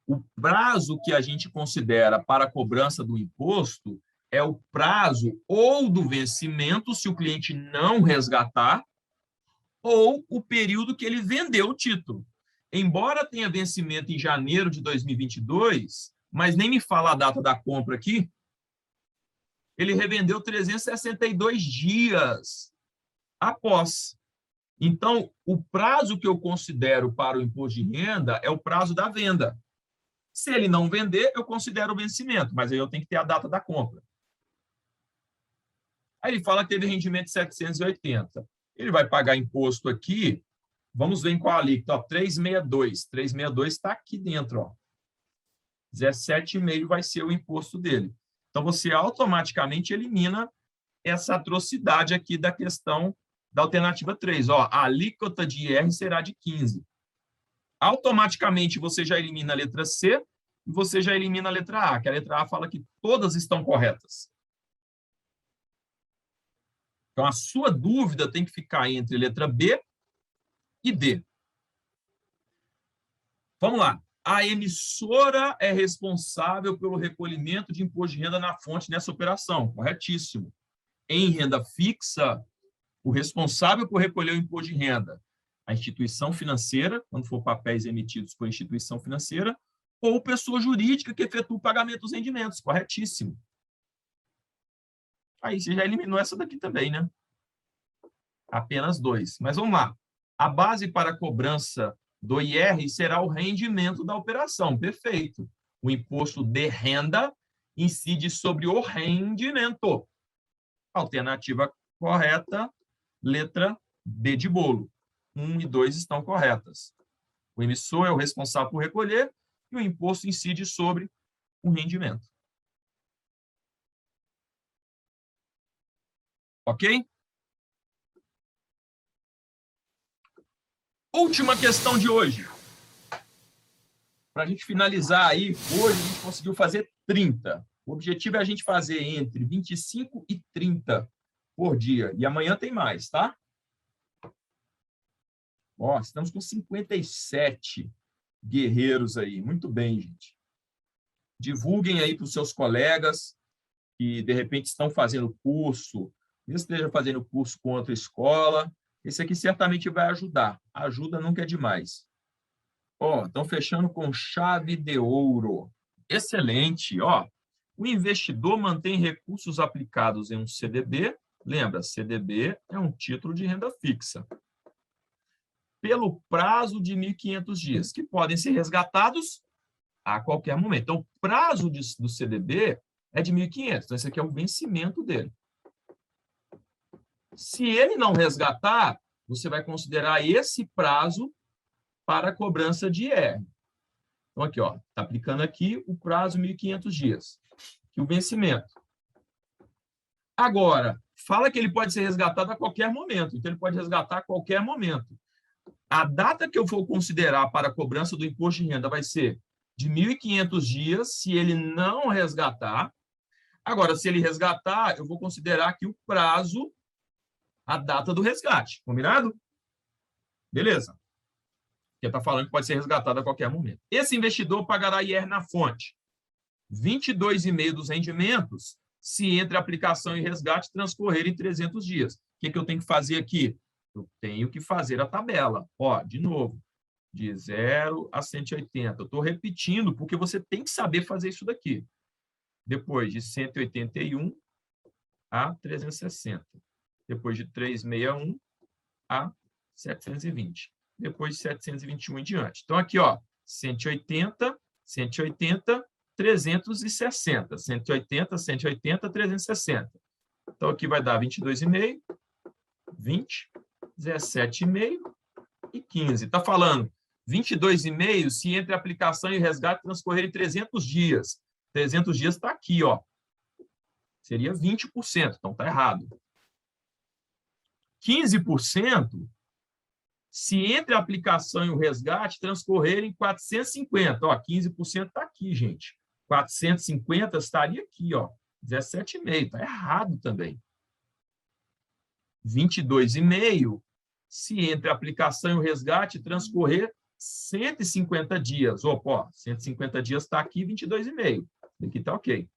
o prazo que a gente considera para a cobrança do imposto é o prazo ou do vencimento, se o cliente não resgatar, ou o período que ele vendeu o título. Embora tenha vencimento em janeiro de 2022, mas nem me fala a data da compra aqui, ele revendeu 362 dias após. Então, o prazo que eu considero para o imposto de renda é o prazo da venda. Se ele não vender, eu considero o vencimento, mas aí eu tenho que ter a data da compra. Aí ele fala que teve rendimento de 780. Ele vai pagar imposto aqui, vamos ver em qual alíquota, ó, 362. 362 está aqui dentro, ó. 17,5 vai ser o imposto dele. Então, você automaticamente elimina essa atrocidade aqui da questão da alternativa 3. Ó, a alíquota de IR será de 15. Automaticamente, você já elimina a letra C e você já elimina a letra A, que a letra A fala que todas estão corretas. Então, a sua dúvida tem que ficar entre letra B e D. Vamos lá. A emissora é responsável pelo recolhimento de imposto de renda na fonte nessa operação. Corretíssimo. Em renda fixa, o responsável por recolher o imposto de renda, a instituição financeira, quando for papéis emitidos por instituição financeira, ou pessoa jurídica que efetua o pagamento dos rendimentos. Corretíssimo. Aí você já eliminou essa daqui também, né? Apenas 2. Mas vamos lá. A base para a cobrança do IR será o rendimento da operação. Perfeito. O imposto de renda incide sobre o rendimento. Alternativa correta, letra D de bolo. 1 e 2 estão corretas. O emissor é o responsável por recolher e o imposto incide sobre o rendimento. Ok? Última questão de hoje. Para a gente finalizar aí, hoje a gente conseguiu fazer 30. O objetivo é a gente fazer entre 25 e 30 por dia. E amanhã tem mais, tá? Ó, estamos com 57 guerreiros aí. Muito bem, gente. Divulguem aí para os seus colegas que, de repente, estão fazendo curso, mesmo esteja fazendo curso com outra escola. Esse aqui certamente vai ajudar. Ajuda nunca é demais. Ó, estão fechando com chave de ouro. Excelente. Ó, o investidor mantém recursos aplicados em um CDB. Lembra, CDB é um título de renda fixa. Pelo prazo de 1.500 dias, que podem ser resgatados a qualquer momento. Então, o prazo do CDB é de 1.500. Então, esse aqui é o vencimento dele. Se ele não resgatar, você vai considerar esse prazo para a cobrança de IR. Então, aqui, ó, está aplicando aqui o prazo 1.500 dias, que o vencimento. Agora, fala que ele pode ser resgatado a qualquer momento. Então, ele pode resgatar a qualquer momento. A data que eu vou considerar para a cobrança do imposto de renda vai ser de 1.500 dias, se ele não resgatar. Agora, se ele resgatar, eu vou considerar aqui o prazo, a data do resgate. Combinado? Beleza. Porque está falando que pode ser resgatado a qualquer momento. Esse investidor pagará IR na fonte. 22,5% dos rendimentos, se entre aplicação e resgate transcorrerem 300 dias. O que eu tenho que fazer aqui? Eu tenho que fazer a tabela. Ó, de novo, de 0 a 180. Eu estou repetindo, porque você tem que saber fazer isso daqui. Depois de 181 a 360. Depois de 361 a 720. Depois de 721 em diante. Então, aqui, ó, 180, 180, 360. 180, 180, 360. Então, aqui vai dar 22,5, 20, 17,5 e 15. Está falando 22,5 se entre aplicação e resgate transcorrerem 300 dias. 300 dias está aqui, ó. Seria 20%, então está errado. 15% se entre a aplicação e o resgate transcorrerem 450. Ó, 15% está aqui, gente. 450 estaria aqui, ó. 17,5. Está errado também. 22,5 se entre a aplicação e o resgate transcorrer 150 dias. Opa, ó, 150 dias está aqui, 22,5. Aqui está ok.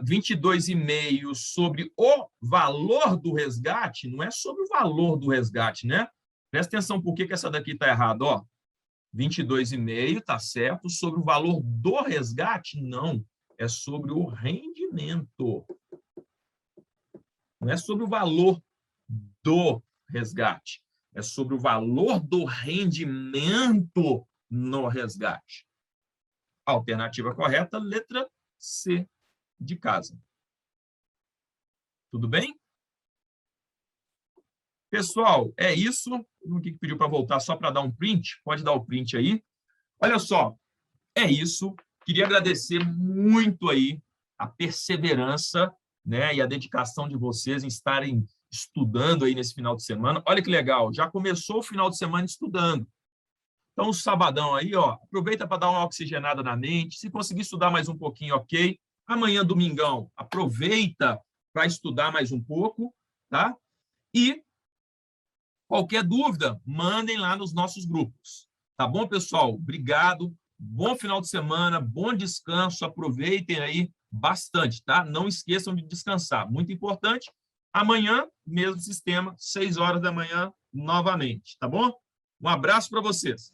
22,5 sobre o valor do resgate, não é sobre o valor do resgate, né? Presta atenção por que essa daqui está errada, ó. 22,5 está certo, sobre o valor do resgate, não. É sobre o rendimento. Não é sobre o valor do resgate, é sobre o valor do rendimento no resgate. Alternativa correta, letra C de casa. Tudo bem? Pessoal, é isso. O que pediu para voltar só para dar um print? Pode dar o print aí. Olha só, é isso. Queria agradecer muito aí a perseverança, né, e a dedicação de vocês em estarem estudando aí nesse final de semana. Olha que legal, já começou o final de semana estudando. Então, o sabadão aí, ó, aproveita para dar uma oxigenada na mente. Se conseguir estudar mais um pouquinho, ok. Amanhã, domingão, aproveita para estudar mais um pouco, tá? E qualquer dúvida, mandem lá nos nossos grupos. Tá bom, pessoal? Obrigado. Bom final de semana, bom descanso. Aproveitem aí bastante, tá? Não esqueçam de descansar. Muito importante. Amanhã, mesmo sistema, 6 horas da manhã, novamente, tá bom? Um abraço para vocês.